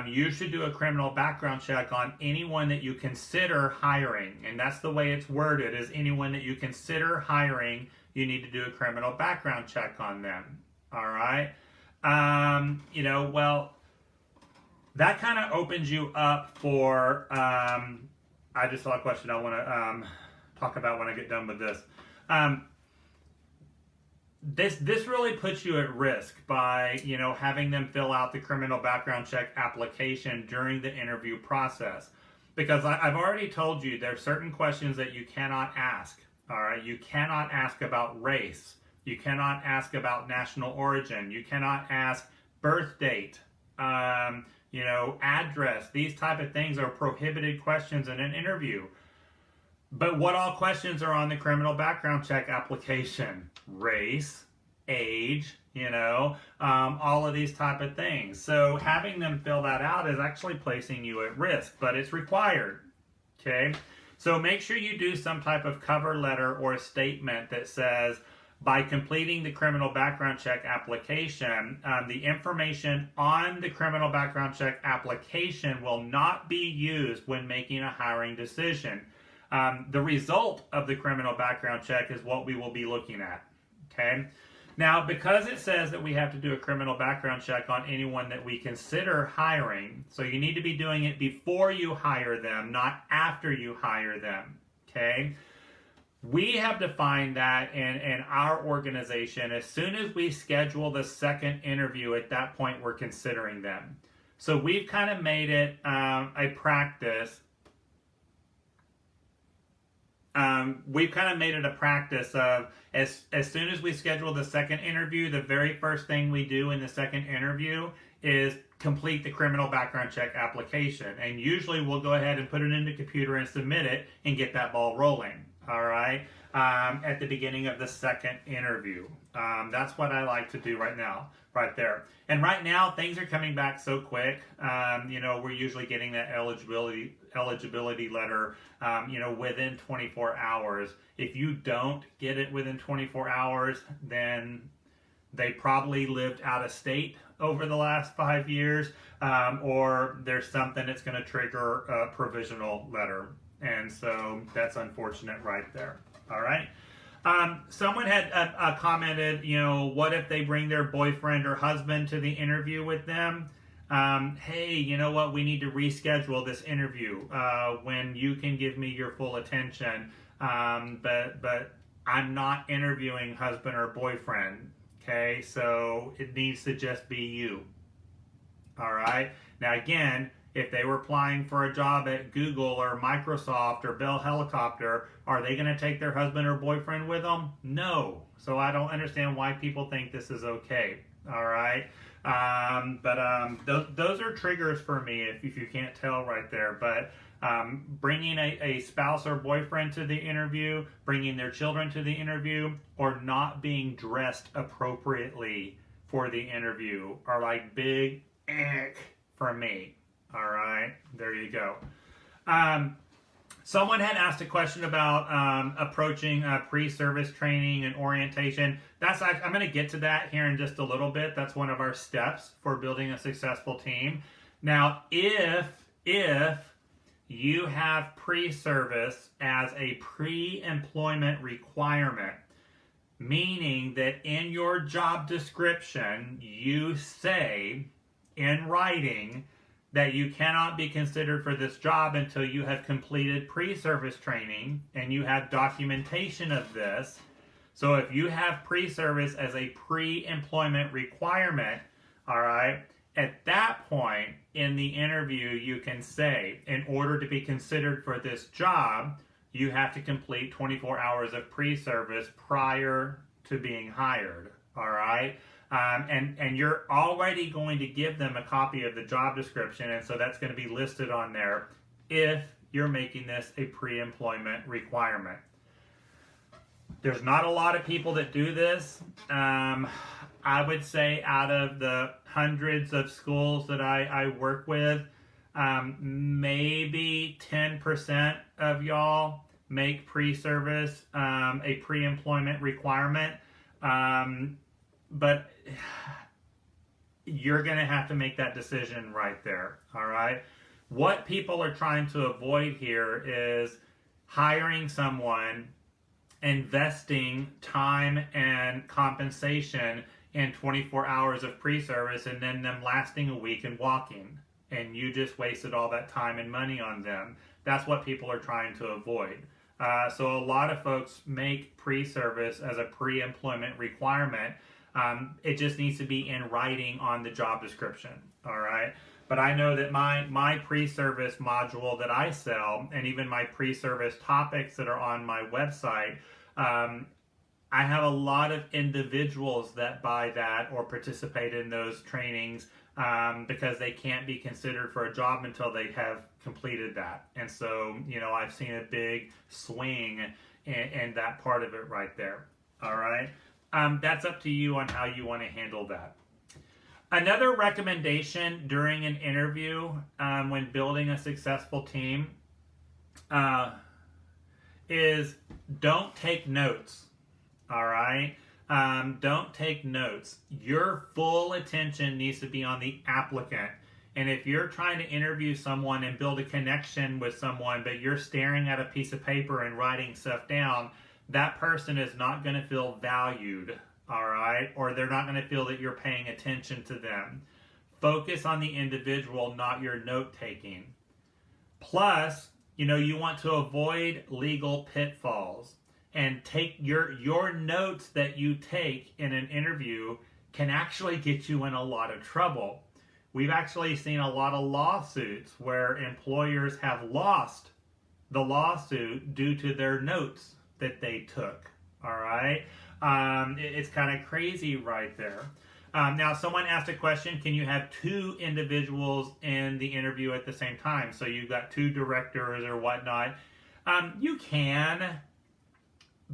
you should do a criminal background check on anyone that you consider hiring. And that's the way it's worded, is anyone that you consider hiring, you need to do a criminal background check on them. All right. Well, that kind of opens you up for, I just saw a question I want to talk about when I get done with this. This really puts you at risk by, having them fill out the criminal background check application during the interview process. Because I've already told you there's certain questions that you cannot ask. All right. You cannot ask about race. You cannot ask about national origin. You cannot ask birth date, address. These type of things are prohibited questions in an interview. But what all questions are on the criminal background check application? Race, age, all of these type of things. So having them fill that out is actually placing you at risk, but it's required. Okay? So make sure you do some type of cover letter or a statement that says, by completing the criminal background check application, the information on the criminal background check application will not be used when making a hiring decision. The result of the criminal background check is what we will be looking at. Okay. Now, because it says that we have to do a criminal background check on anyone that we consider hiring, so you need to be doing it before you hire them, not after you hire them. Okay. We have defined that in our organization. As soon as we schedule the second interview, at that point, we're considering them. So we've kind of made it a practice. We've kind of made it a practice of, as soon as we schedule the second interview, the very first thing we do in the second interview is complete the criminal background check application. And usually we'll go ahead and put it in the computer and submit it and get that ball rolling. All right. At the beginning of the second interview. That's what I like to do right now, right there. And right now, things are coming back so quick. We're usually getting that eligibility letter, within 24 hours. If you don't get it within 24 hours, then they probably lived out of state over the last 5 years, or there's something that's going to trigger a provisional letter. And so that's unfortunate right there. All right. Someone had commented, what if they bring their boyfriend or husband to the interview with them? Hey, you know what? We need to reschedule this interview when you can give me your full attention. But I'm not interviewing husband or boyfriend. Okay. So it needs to just be you. All right. Now, again, if they were applying for a job at Google or Microsoft or Bell Helicopter, are they going to take their husband or boyfriend with them? No. So I don't understand why people think this is okay. All right. Those are triggers for me if you can't tell right there. But bringing a spouse or boyfriend to the interview, bringing their children to the interview, or not being dressed appropriately for the interview are like big for me. All right, there you go. Someone had asked a question about approaching pre-service training and orientation. I'm going to get to that here in just a little bit. That's one of our steps for building a successful team. Now, if you have pre-service as a pre-employment requirement, meaning that in your job description you say in writing that you cannot be considered for this job until you have completed pre-service training and you have documentation of this. So if you have pre-service as a pre-employment requirement, all right, at that point in the interview you can say, in order to be considered for this job, you have to complete 24 hours of pre-service prior to being hired, all right? And you're already going to give them a copy of the job description, and so that's going to be listed on there if you're making this a pre-employment requirement. There's not a lot of people that do this. I would say out of the hundreds of schools that I work with, maybe 10% of y'all make pre-service a pre-employment requirement. But you're going to have to make that decision right there, all right? What people are trying to avoid here is hiring someone, investing time and compensation in 24 hours of pre-service, and then them lasting a week and walking. And you just wasted all that time and money on them. That's what people are trying to avoid. So a lot of folks make pre-service as a pre-employment requirement. It just needs to be in writing on the job description, all right? But I know that my pre-service module that I sell, and even my pre-service topics that are on my website, I have a lot of individuals that buy that or participate in those trainings because they can't be considered for a job until they have completed that. And so, I've seen a big swing in that part of it right there, all right? That's up to you on how you want to handle that. Another recommendation during an interview when building a successful team is don't take notes, all right? Don't take notes. Your full attention needs to be on the applicant. And if you're trying to interview someone and build a connection with someone, but you're staring at a piece of paper and writing stuff down, that person is not going to feel valued, all right? Or they're not going to feel that you're paying attention to them. Focus on the individual, not your note-taking. Plus, you want to avoid legal pitfalls. And take your notes that you take in an interview can actually get you in a lot of trouble. We've actually seen a lot of lawsuits where employers have lost the lawsuit due to their notes that they took, all right? It's kind of crazy right there. Now, someone asked a question, can you have two individuals in the interview at the same time? So you've got two directors or whatnot. You can,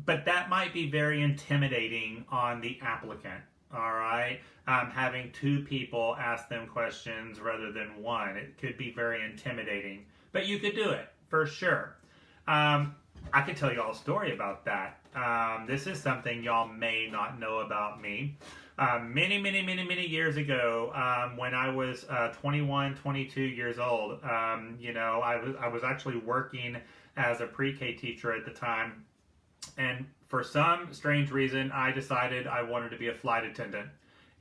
but that might be very intimidating on the applicant, all right? Having two people ask them questions rather than one, it could be very intimidating. But you could do it, for sure. I could tell y'all a story about that. This is something y'all may not know about me. Many years ago, when I was 21, 22 years old, I was actually working as a pre-K teacher at the time. And for some strange reason, I decided I wanted to be a flight attendant.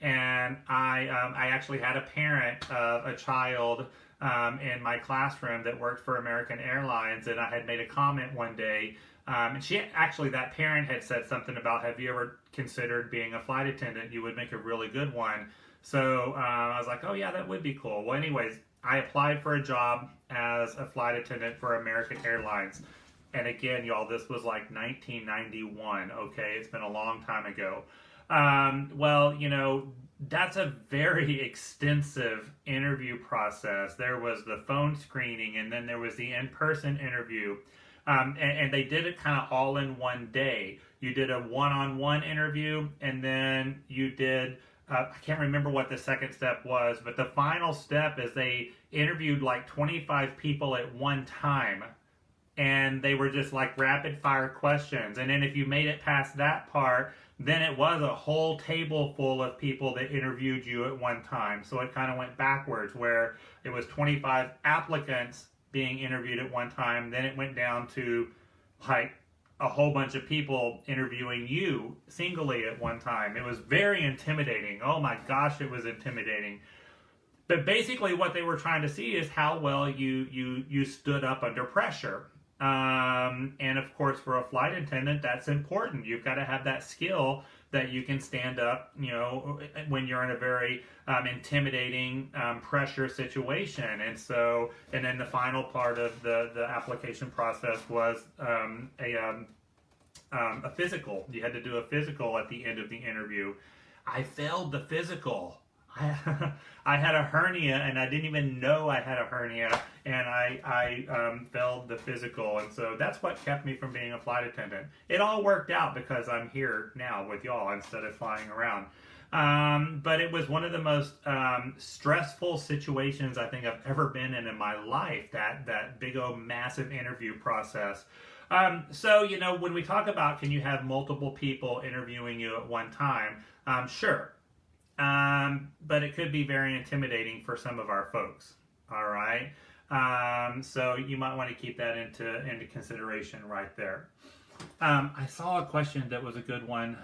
And I actually had a parent of a child in my classroom that worked for American Airlines, and I had made a comment one day, and that parent had said something about, have you ever considered being a flight attendant? You would make a really good one. So I was like, oh yeah, that would be cool. Well, anyways, I applied for a job as a flight attendant for American Airlines. And again, y'all, this was like 1991, okay? It's been a long time ago. That's a very extensive interview process. There was the phone screening, and then there was the in-person interview. And they did it kind of all in one day. You did a one-on-one interview, and then you did I can't remember what the second step was, but the final step is they interviewed like 25 people at one time. And they were just like rapid fire questions. And then if you made it past that part, then it was a whole table full of people that interviewed you at one time. So it kind of went backwards, where it was 25 applicants being interviewed at one time. Then it went down to like a whole bunch of people interviewing you singly at one time. It was very intimidating. Oh my gosh, it was intimidating. But basically what they were trying to see is how well you stood up under pressure. And of course, for a flight attendant, that's important. You've got to have that skill that you can stand up, you know, when you're in a very intimidating pressure situation. And so, and then the final part of the application process was a physical. You had to do a physical at the end of the interview. I failed the physical. I had a hernia, and I didn't even know I had a hernia, and I failed the physical, and so that's what kept me from being a flight attendant. It all worked out because I'm here now with y'all instead of flying around. But it was one of the most stressful situations I think I've ever been in my life, that big old massive interview process. So, you know, when we talk about can you have multiple people interviewing you at one time, sure. But it could be very intimidating for some of our folks. All right. So you might want to keep that into consideration right there. I saw a question that was a good one.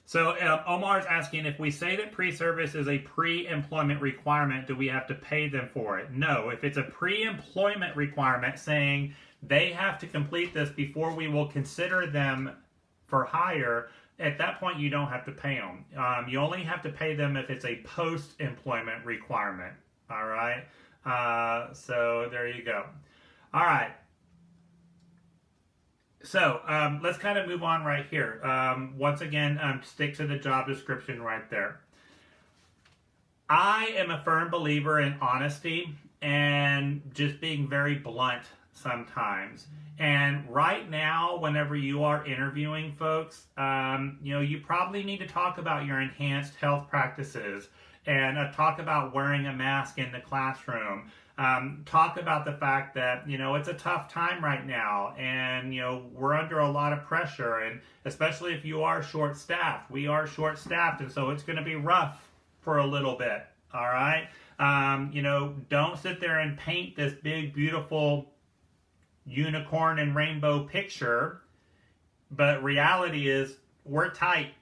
So Omar's asking, if we say that pre-service is a pre-employment requirement, do we have to pay them for it? No. If it's a pre-employment requirement saying they have to complete this before we will consider them for hire, at that point you don't have to pay them. You only have to pay them if it's a post-employment requirement. All right. So there you go. All right. So let's kind of move on right here. Once again, stick to the job description right there. I am a firm believer in honesty and just being very blunt sometimes. And right now, whenever you are interviewing folks, you know, you probably need to talk about your enhanced health practices and talk about wearing a mask in the classroom. Talk about the fact that, you know, it's a tough time right now, and, you know, we're under a lot of pressure, and especially if you are short-staffed. We are short-staffed, and so it's going to be rough for a little bit, all right? You know, don't sit there and paint this big, beautiful unicorn and rainbow picture, but reality is we're tight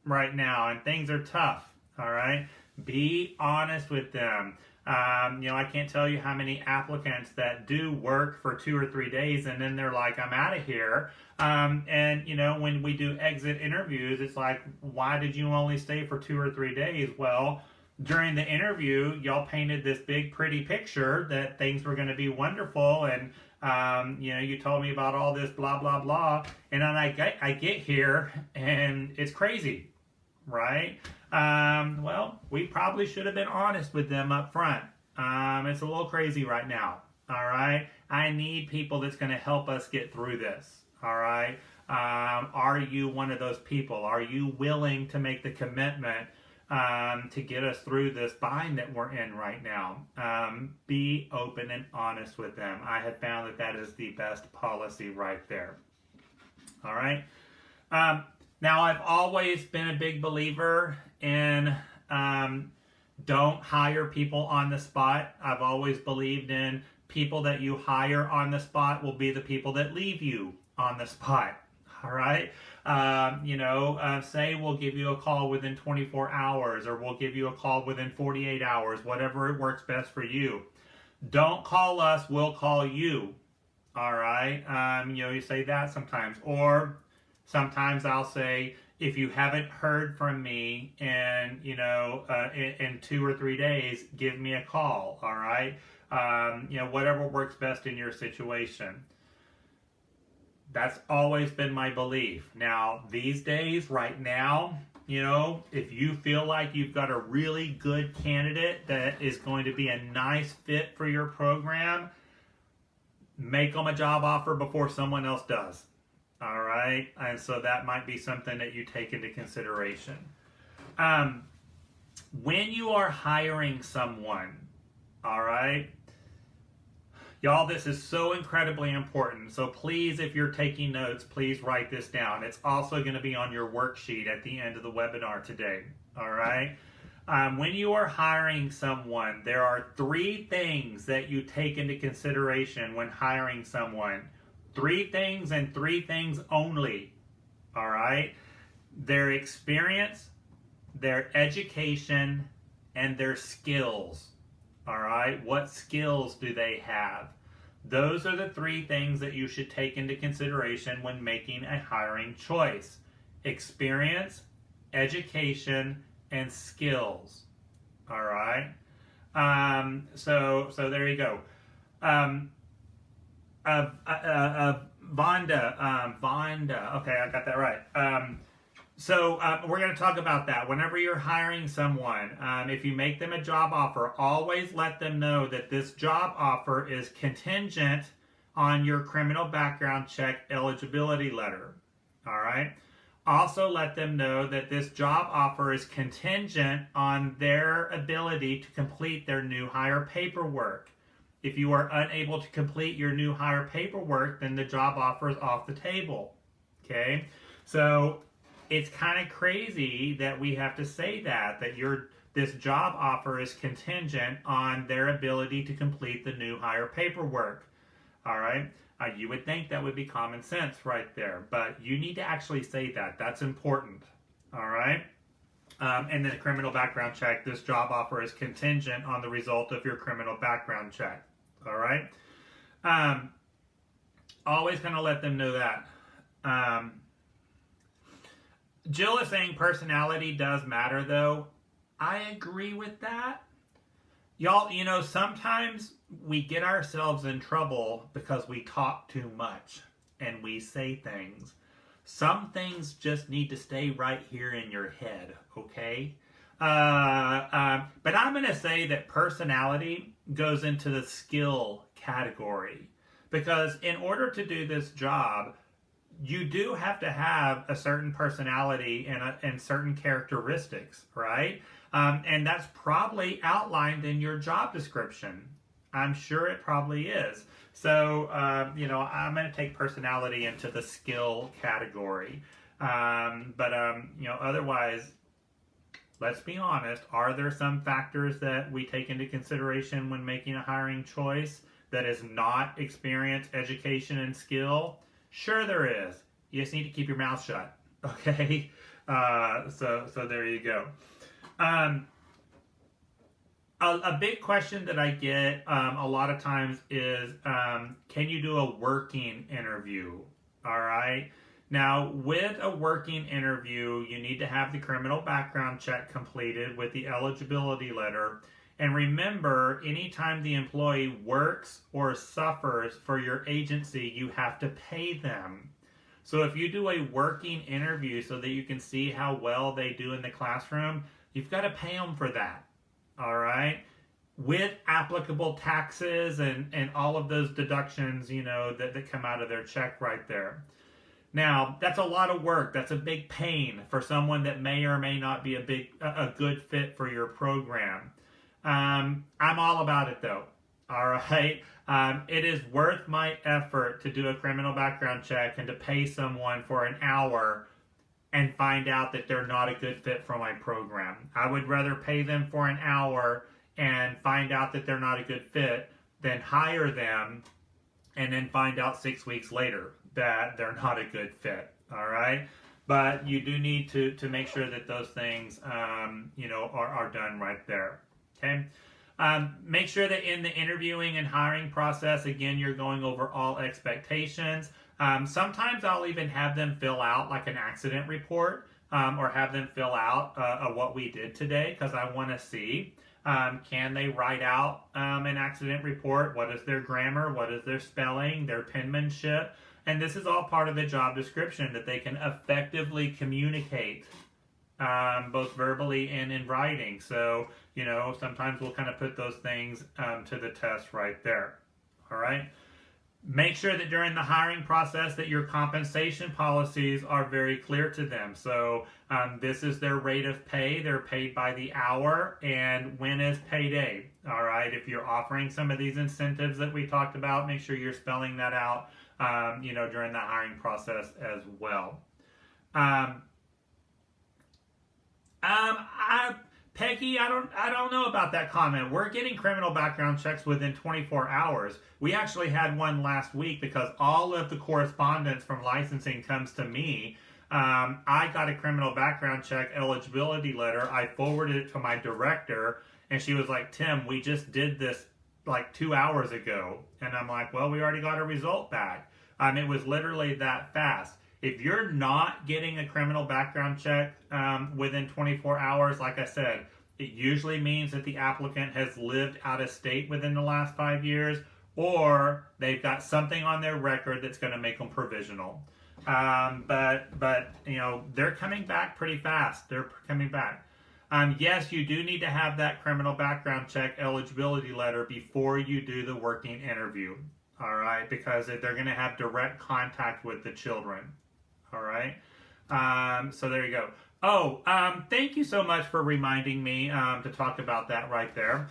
right now, and things are tough, all right? Be honest with them. You know, I can't tell you how many applicants that do work for 2 or 3 days and then they're like, I'm out of here. And, you know, when we do exit interviews, it's like, why did you only stay for 2 or 3 days? Well, during the interview, y'all painted this big, pretty picture that things were going to be wonderful. And, you know, you told me about all this blah, blah, blah. And then I get here and it's crazy, right? Well, we probably should have been honest with them up front. It's a little crazy right now. All right. I need people that's going to help us get through this. All right. Are you one of those people? Are you willing to make the commitment, to get us through this bind that we're in right now? Be open and honest with them. I have found that that is the best policy right there. All right. Now, I've always been a big believer in don't hire people on the spot. I've always believed in people that you hire on the spot will be the people that leave you on the spot. All right. You know, say we'll give you a call within 24 hours or we'll give you a call within 48 hours, whatever it works best for you. Don't call us, we'll call you. All right. You know, you say that sometimes. Or sometimes I'll say, if you haven't heard from me in, you know, in 2 or 3 days, give me a call. All right. You know, whatever works best in your situation. That's always been my belief. Now, these days, right now, you know, if you feel like you've got a really good candidate that is going to be a nice fit for your program, make them a job offer before someone else does. All right, and so that might be something that you take into consideration. When you are hiring someone, all right, y'all, this is so incredibly important. So please, if you're taking notes, please write this down. It's also going to be on your worksheet at the end of the webinar today. All right. When you are hiring someone, there are 3 things that you take into consideration when hiring someone. 3 things and 3 things only. All right. Their experience, their education, and their skills. All right. What skills do they have? Those are the 3 things that you should take into consideration when making a hiring choice. Experience, education, and skills. All right. So there you go. Vonda. Okay, I got that right. So we're going to talk about that. Whenever you're hiring someone, if you make them a job offer, always let them know that this job offer is contingent on your criminal background check eligibility letter. All right. Also let them know that this job offer is contingent on their ability to complete their new hire paperwork. If you are unable to complete your new hire paperwork, then the job offer is off the table. Okay. So it's kind of crazy that we have to say that this job offer is contingent on their ability to complete the new hire paperwork. All right. You would think that would be common sense right there, but you need to actually say that. That's important. All right. And then a criminal background check. This job offer is contingent on the result of your criminal background check. All right. Always kind of let them know that. Jill is saying personality does matter, though. I agree with that. Y'all, sometimes we get ourselves in trouble because we talk too much and we say things. Some things just need to stay right here in your head, okay? But I'm going to say that personality goes into the skill category, because in order to do this job, you do have to have a certain personality and certain characteristics, right? And that's probably outlined in your job description. I'm sure it probably is. So, I'm going to take personality into the skill category. Otherwise, let's be honest, are there some factors that we take into consideration when making a hiring choice that is not experience, education, and skill? Sure there is. You just need to keep your mouth shut, okay? So there you go. A big question that I get a lot of times is, can you do a working interview? All right. Now, with a working interview, you need to have the criminal background check completed with the eligibility letter. And remember, anytime the employee works or suffers for your agency, you have to pay them. So if you do a working interview so that you can see how well they do in the classroom, you've got to pay them for that. All right? With applicable taxes and all of those deductions, that come out of their check right there. Now, that's a lot of work. That's a big pain for someone that may or may not be a good fit for your program. I'm all about it, though. All right? It is worth my effort to do a criminal background check and to pay someone for an hour and find out that they're not a good fit for my program. I would rather pay them for an hour and find out that they're not a good fit than hire them and then find out 6 weeks later that they're not a good fit. All right? But you do need to make sure that those things, are done right there. Okay? Make sure that in the interviewing and hiring process, again, you're going over all expectations. Sometimes I'll even have them fill out like an accident report or have them fill out what we did today, because I want to see, can they write out an accident report? What is their grammar? What is their spelling? Their penmanship? And this is all part of the job description, that they can effectively communicate both verbally and in writing. So, sometimes we'll kind of put those things to the test right there. All right. Make sure that during the hiring process that your compensation policies are very clear to them. So this is their rate of pay. They're paid by the hour, and when is payday. All right. If you're offering some of these incentives that we talked about, make sure you're spelling that out, during the hiring process as well. Peggy, I don't know about that comment. We're getting criminal background checks within 24 hours. We actually had one last week because all of the correspondence from licensing comes to me. I got a criminal background check eligibility letter. I forwarded it to my director, and she was like, Tim, we just did this like 2 hours ago. And I'm like, well, we already got a result back. It was literally that fast. If you're not getting a criminal background check within 24 hours, like I said, it usually means that the applicant has lived out of state within the last 5 years, or they've got something on their record that's going to make them provisional. But they're coming back pretty fast. They're coming back. Yes, you do need to have that criminal background check eligibility letter before you do the working interview. All right, because they're going to have direct contact with the children. All right. So there you go. Oh, thank you so much for reminding me to talk about that right there.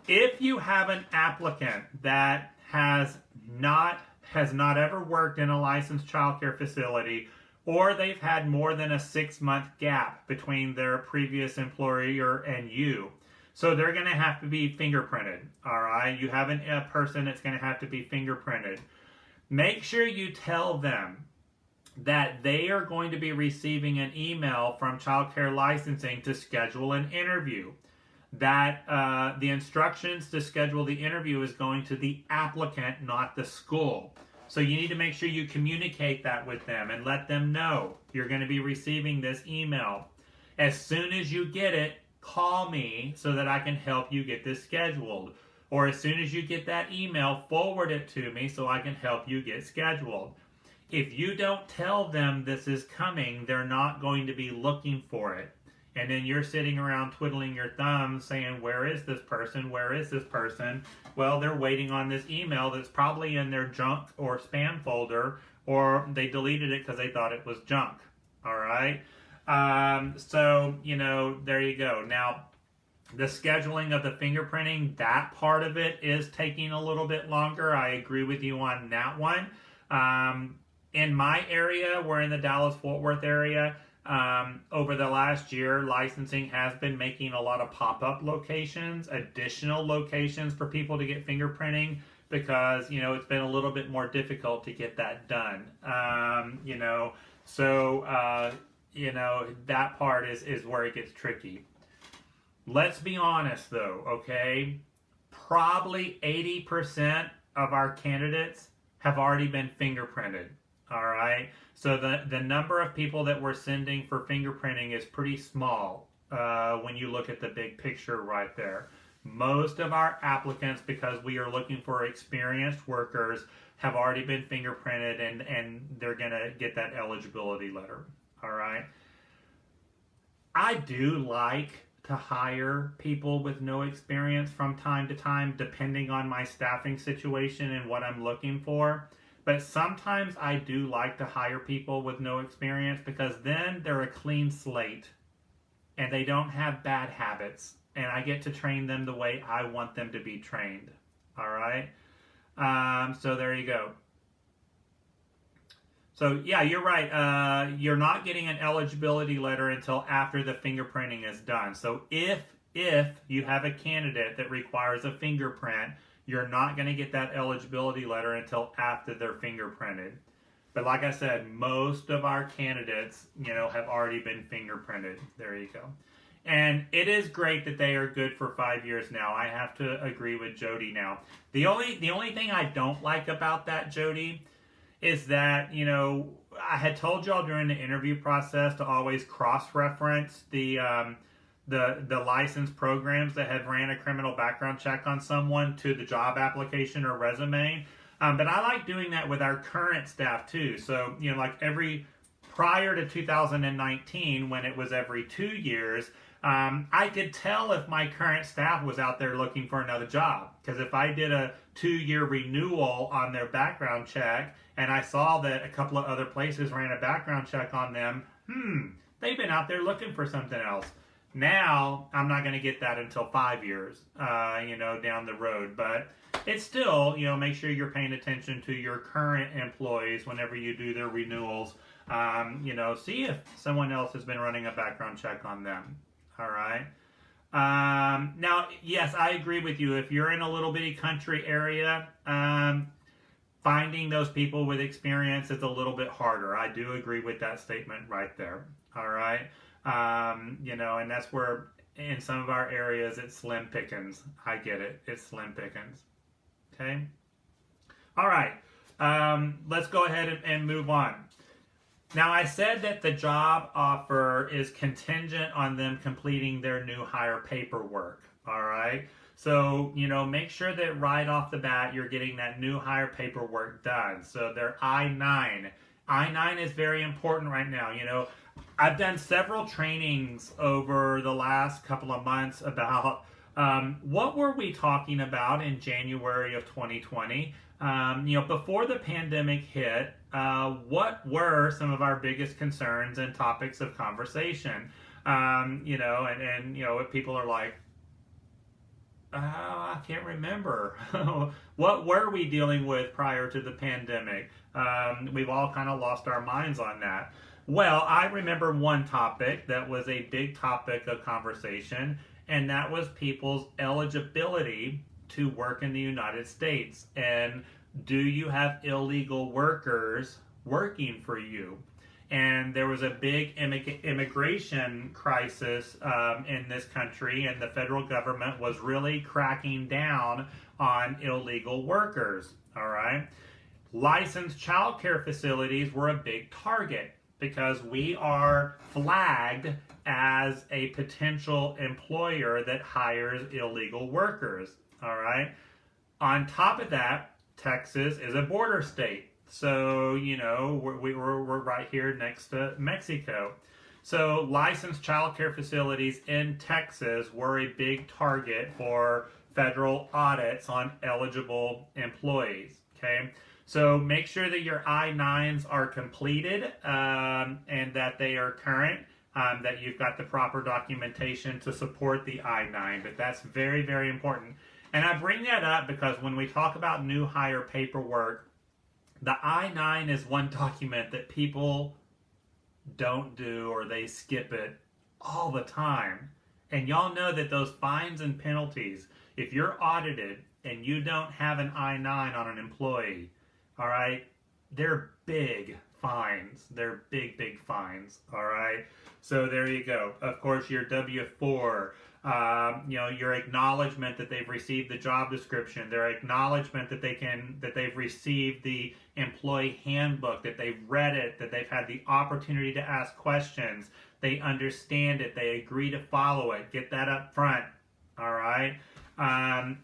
If you have an applicant that has not ever worked in a licensed childcare facility, or they've had more than a 6-month gap between their previous employer and you, so they're going to have to be fingerprinted. All right. You have a person that's going to have to be fingerprinted. Make sure you tell them that they are going to be receiving an email from Child Care Licensing to schedule an interview. That the instructions to schedule the interview is going to the applicant, not the school. So you need to make sure you communicate that with them and let them know you're going to be receiving this email. As soon as you get it, call me so that I can help you get this scheduled. Or as soon as you get that email, forward it to me so I can help you get scheduled. If you don't tell them this is coming, they're not going to be looking for it. And then you're sitting around twiddling your thumbs saying, where is this person? Where is this person? Well, they're waiting on this email that's probably in their junk or spam folder, or they deleted it because they thought it was junk. All right? So, there you go. Now, the scheduling of the fingerprinting, that part of it is taking a little bit longer. I agree with you on that one. In my area, we're in the Dallas-Fort Worth area. Over the last year, licensing has been making a lot of pop-up locations, additional locations for people to get fingerprinting because, it's been a little bit more difficult to get that done. That part is where it gets tricky. Let's be honest though, okay? Probably 80% of our candidates have already been fingerprinted. All right. So the number of people that we're sending for fingerprinting is pretty small when you look at the big picture right there. Most of our applicants, because we are looking for experienced workers, have already been fingerprinted and they're going to get that eligibility letter. All right. I do like to hire people with no experience from time to time, depending on my staffing situation and what I'm looking for. But sometimes I do like to hire people with no experience because then they're a clean slate and they don't have bad habits and I get to train them the way I want them to be trained. All right. So there you go. So yeah, you're right. You're not getting an eligibility letter until after the fingerprinting is done. So if you have a candidate that requires a fingerprint, you're not going to get that eligibility letter until after they're fingerprinted. But like I said, most of our candidates, have already been fingerprinted. There you go. And it is great that they are good for 5 years now. I have to agree with Jody now. The only thing I don't like about that, Jody, is that, I had told y'all during the interview process to always cross-reference the licensed programs that have ran a criminal background check on someone to the job application or resume. But I like doing that with our current staff too. So, like prior to 2019, when it was every 2 years, I could tell if my current staff was out there looking for another job, because if I did a 2-year renewal on their background check and I saw that a couple of other places ran a background check on them, they've been out there looking for something else. Now, I'm not going to get that until 5 years, down the road. But it's still, make sure you're paying attention to your current employees whenever you do their renewals. See if someone else has been running a background check on them. All right. Now, yes, I agree with you. If you're in a little bitty country area, finding those people with experience is a little bit harder. I do agree with that statement right there. All right. And that's where in some of our areas it's slim pickings. I get it. It's slim pickings. Okay. All right. Let's go ahead and move on. Now, I said that the job offer is contingent on them completing their new hire paperwork. All right. So, make sure that right off the bat, you're getting that new hire paperwork done. So their I-9. I-9 is very important right now. I've done several trainings over the last couple of months about what were we talking about in January of 2020. Before the pandemic hit, what were some of our biggest concerns and topics of conversation? And people are like, I can't remember. What were we dealing with prior to the pandemic? We've all kind of lost our minds on that. Well, I remember one topic that was a big topic of conversation, and that was people's eligibility to work in the United States. And do you have illegal workers working for you? And there was a big immigration crisis in this country, and the federal government was really cracking down on illegal workers. All right. Licensed child care facilities were a big target, because we are flagged as a potential employer that hires illegal workers. All right. On top of that, Texas is a border state. So, we're right here next to Mexico. So, licensed child care facilities in Texas were a big target for federal audits on eligible employees. Okay. So make sure that your I-9s are completed and that they are current, that you've got the proper documentation to support the I-9. But that's very, very important. And I bring that up because when we talk about new hire paperwork, the I-9 is one document that people don't do, or they skip it all the time. And y'all know that those fines and penalties, if you're audited and you don't have an I-9 on an employee, all right, they're big fines. They're big, big fines. All right. So there you go. Of course, your W-4, your acknowledgement that they've received the job description, their acknowledgement that they've received the employee handbook, that they've read it, that they've had the opportunity to ask questions, they understand it, they agree to follow it. Get that up front. All right.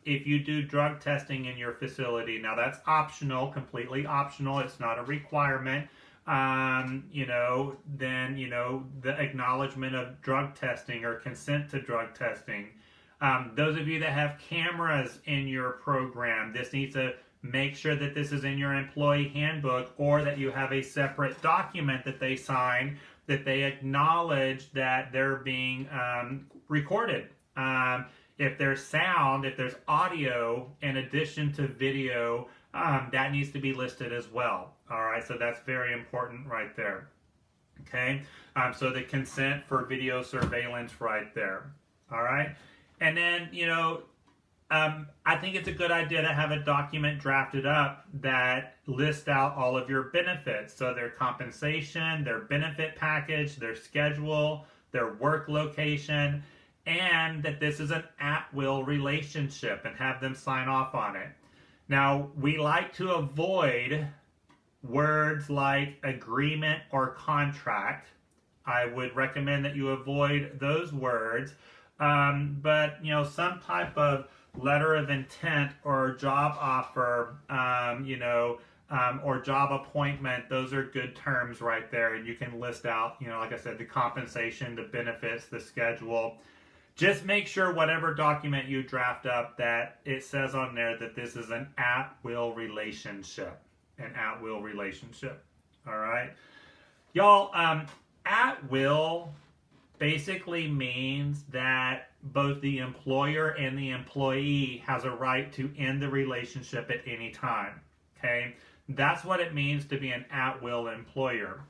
If you do drug testing in your facility, now that's optional, completely optional. It's not a requirement. Then, the acknowledgement of drug testing or consent to drug testing. Those of you that have cameras in your program, this needs to make sure that this is in your employee handbook, or that you have a separate document that they sign that they acknowledge that they're being recorded. If there's sound, if there's audio in addition to video, that needs to be listed as well. All right, so that's very important right there. Okay, so the consent for video surveillance right there. All right, and then, I think it's a good idea to have a document drafted up that lists out all of your benefits. So their compensation, their benefit package, their schedule, their work location, and that this is an at-will relationship, and have them sign off on it. Now, we like to avoid words like agreement or contract. I would recommend that you avoid those words. But, some type of letter of intent or job offer, or job appointment. Those are good terms right there. And you can list out, like I said, the compensation, the benefits, the schedule. Just make sure whatever document you draft up that it says on there that this is an at-will relationship. An at-will relationship. All right? Y'all, at-will basically means that both the employer and the employee has a right to end the relationship at any time. Okay? That's what it means to be an at-will employer.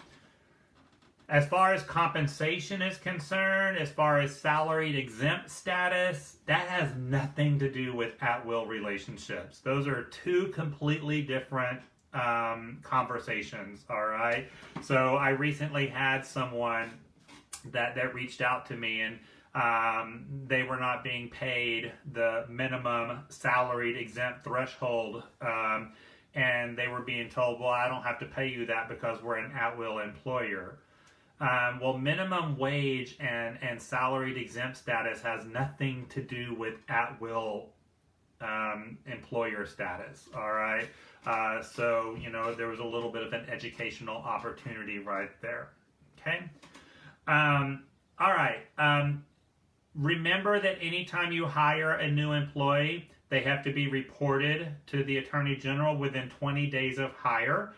As far as compensation is concerned, as far as salaried exempt status, that has nothing to do with at-will relationships. Those are two completely different conversations, all right? So I recently had someone that reached out to me, and they were not being paid the minimum salaried exempt threshold, and they were being told, well, I don't have to pay you that because we're an at-will employer. Well, minimum wage and salaried exempt status has nothing to do with at-will employer status, all right? So, there was a little bit of an educational opportunity right there, okay? All right. Remember that anytime you hire a new employee, they have to be reported to the Attorney General within 20 days of hire.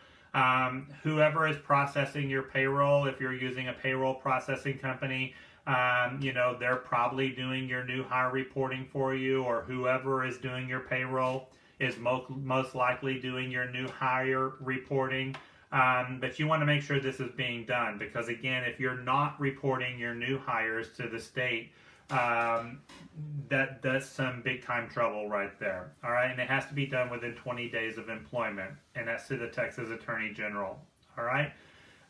Whoever is processing your payroll, if you're using a payroll processing company, they're probably doing your new hire reporting for you, or whoever is doing your payroll is most likely doing your new hire reporting. But you want to make sure this is being done, because again, if you're not reporting your new hires to the state, that's some big time trouble right there. All right, and it has to be done within 20 days of employment, and that's to the Texas Attorney General. All right.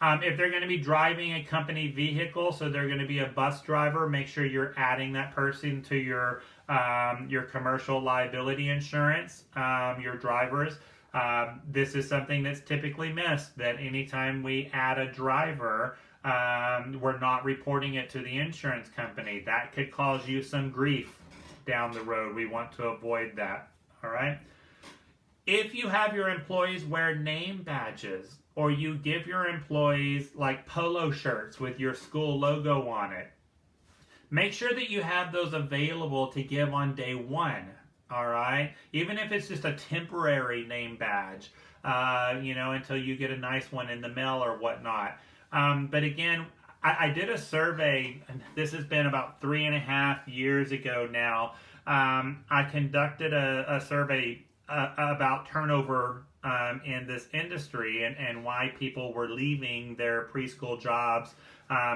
If they're going to be driving a company vehicle, so they're going to be a bus driver, make sure you're adding that person to your commercial liability insurance, your drivers. This is something that's typically missed, that anytime we add a driver, we're not reporting it to the insurance company. That could cause you some grief down the road. We want to avoid that. All right. If you have your employees wear name badges, or you give your employees like polo shirts with your school logo on it, make sure that you have those available to give on day one. All right. Even if it's just a temporary name badge, until you get a nice one in the mail or whatnot. But again, I did a survey, and this has been about 3.5 years ago now. I conducted a survey about turnover in this industry, and why people were leaving their preschool jobs,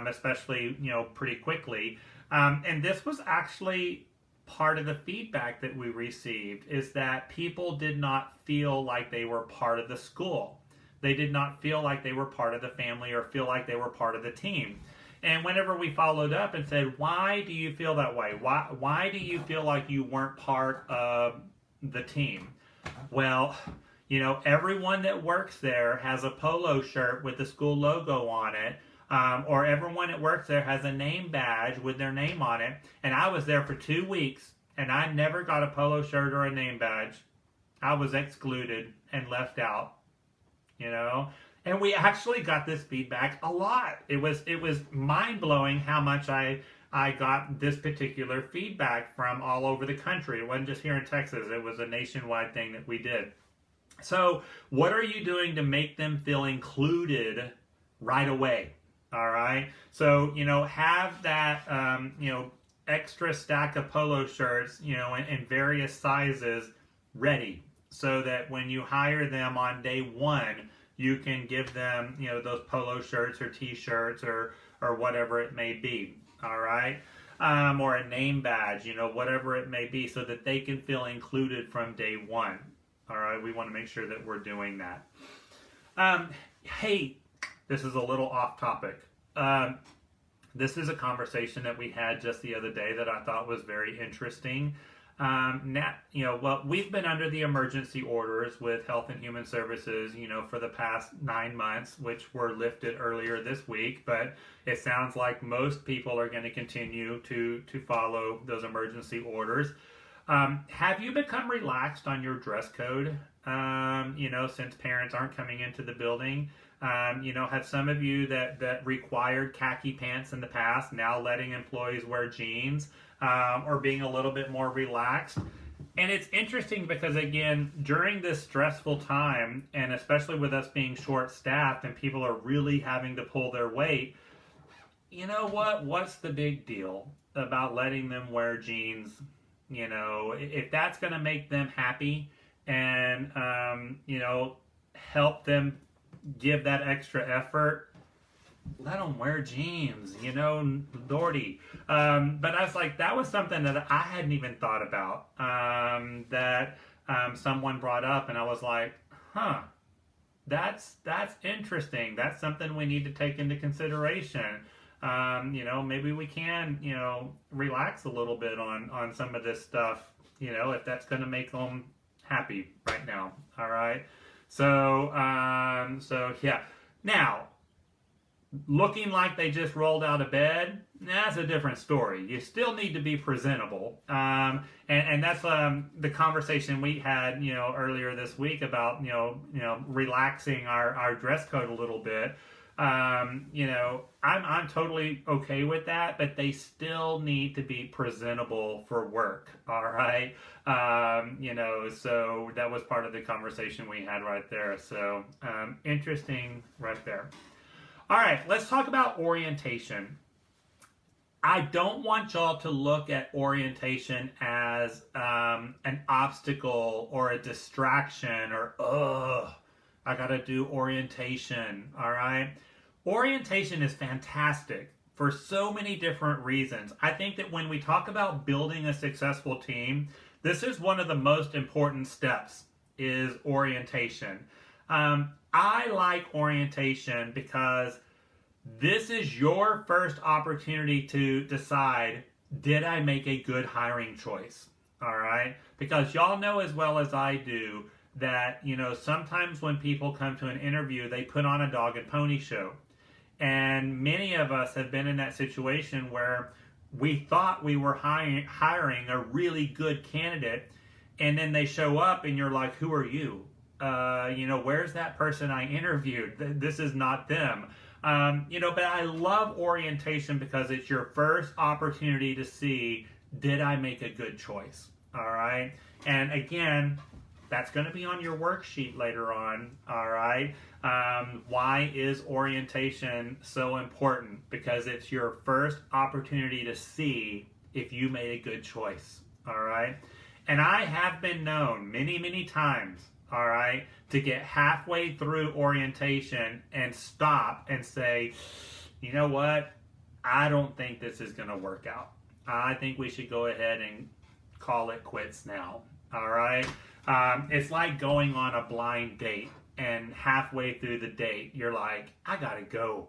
especially, pretty quickly. And this was actually part of the feedback that we received, is that people did not feel like they were part of the school. They did not feel like they were part of the family, or feel like they were part of the team. And whenever we followed up and said, why do you feel that way? Why do you feel like you weren't part of the team? Well, everyone that works there has a polo shirt with the school logo on it, or everyone that works there has a name badge with their name on it. And I was there for 2 weeks, and I never got a polo shirt or a name badge. I was excluded and left out, And we actually got this feedback a lot. It was mind-blowing how much I got this particular feedback from all over the country. It wasn't just here in Texas. It was a nationwide thing that we did. So what are you doing to make them feel included right away? All right. So, have that, extra stack of polo shirts, in various sizes ready, so that when you hire them on day one, you can give them, those polo shirts or t-shirts or whatever it may be. All right. Or a name badge, whatever it may be, so that they can feel included from day one. All right. We want to make sure that we're doing that. Hey, this is a little off topic. This is a conversation that we had just the other day that I thought was very interesting. We've been under the emergency orders with Health and Human Services, for the past 9 months, which were lifted earlier this week. But it sounds like most people are going to continue to follow those emergency orders. Have you become relaxed on your dress code? Since parents aren't coming into the building, have some of you that required khaki pants in the past now letting employees wear jeans, or being a little bit more relaxed? And it's interesting because, again, during this stressful time, and especially with us being short-staffed and people are really having to pull their weight, you know what? What's the big deal about letting them wear jeans? If that's going to make them happy and, help them give that extra effort, let them wear jeans, Lordy. But I was like, that was something that I hadn't even thought about, that someone brought up, and I was like, that's interesting. That's something we need to take into consideration. Maybe we can, relax a little bit on some of this stuff, if that's going to make them happy right now. All right. So yeah. Now, looking like they just rolled out of bed, that's a different story. You still need to be presentable. And that's the conversation we had, earlier this week about, relaxing our dress code a little bit. I'm totally okay with that, but they still need to be presentable for work. All right. So that was part of the conversation we had right there. So, interesting right there. All right, let's talk about orientation. I don't want y'all to look at orientation as an obstacle or a distraction or, I got to do orientation, all right? Orientation is fantastic for so many different reasons. I think that when we talk about building a successful team, this is one of the most important steps, is orientation. I like orientation because this is your first opportunity to decide, did I make a good hiring choice? All right? Because y'all know as well as I do that, sometimes when people come to an interview, they put on a dog and pony show. And many of us have been in that situation where we thought we were hiring a really good candidate, and then they show up and you're like, who are you? Where's that person I interviewed? This is not them. But I love orientation because it's your first opportunity to see, did I make a good choice? All right. And again, that's going to be on your worksheet later on. All right. Why is orientation so important? Because it's your first opportunity to see if you made a good choice. All right. And I have been known many, many times, all right, to get halfway through orientation and stop and say, you know what? I don't think this is going to work out. I think we should go ahead and call it quits now. All right. It's like going on a blind date, and halfway through the date, you're like, I got to go.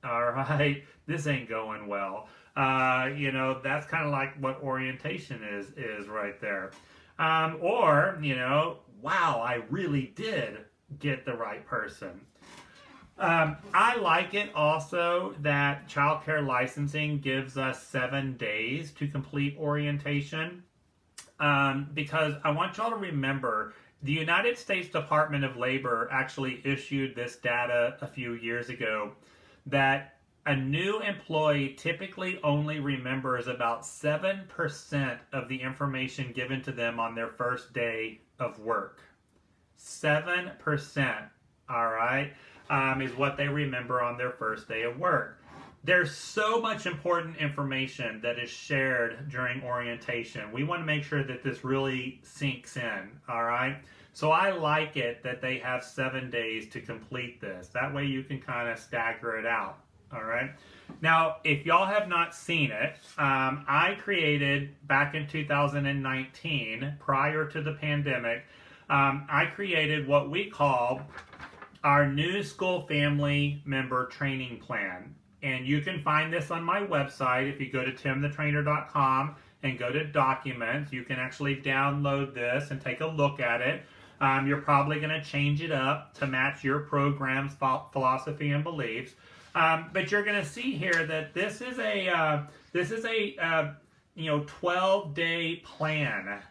All right. This ain't going well. That's kind of like what orientation is right there. Wow, I really did get the right person. I like it also that childcare licensing gives us 7 days to complete orientation, because I want y'all to remember the United States Department of Labor actually issued this data a few years ago that a new employee typically only remembers about 7% of the information given to them on their first day of work. 7%, all right, is what they remember on their first day of work. There's so much important information that is shared during orientation. We want to make sure that this really sinks in, all right? So I like it that they have 7 days to complete this. That way you can kind of stagger it out, all right? Now, if y'all have not seen it, I created back in 2019, prior to the pandemic, I created what we call our new school family member training plan. And you can find this on my website. If you go to timthetrainer.com and go to documents, you can actually download this and take a look at it. You're probably going to change it up to match your program's philosophy and beliefs. But you're going to see here that this is a 12-day plan.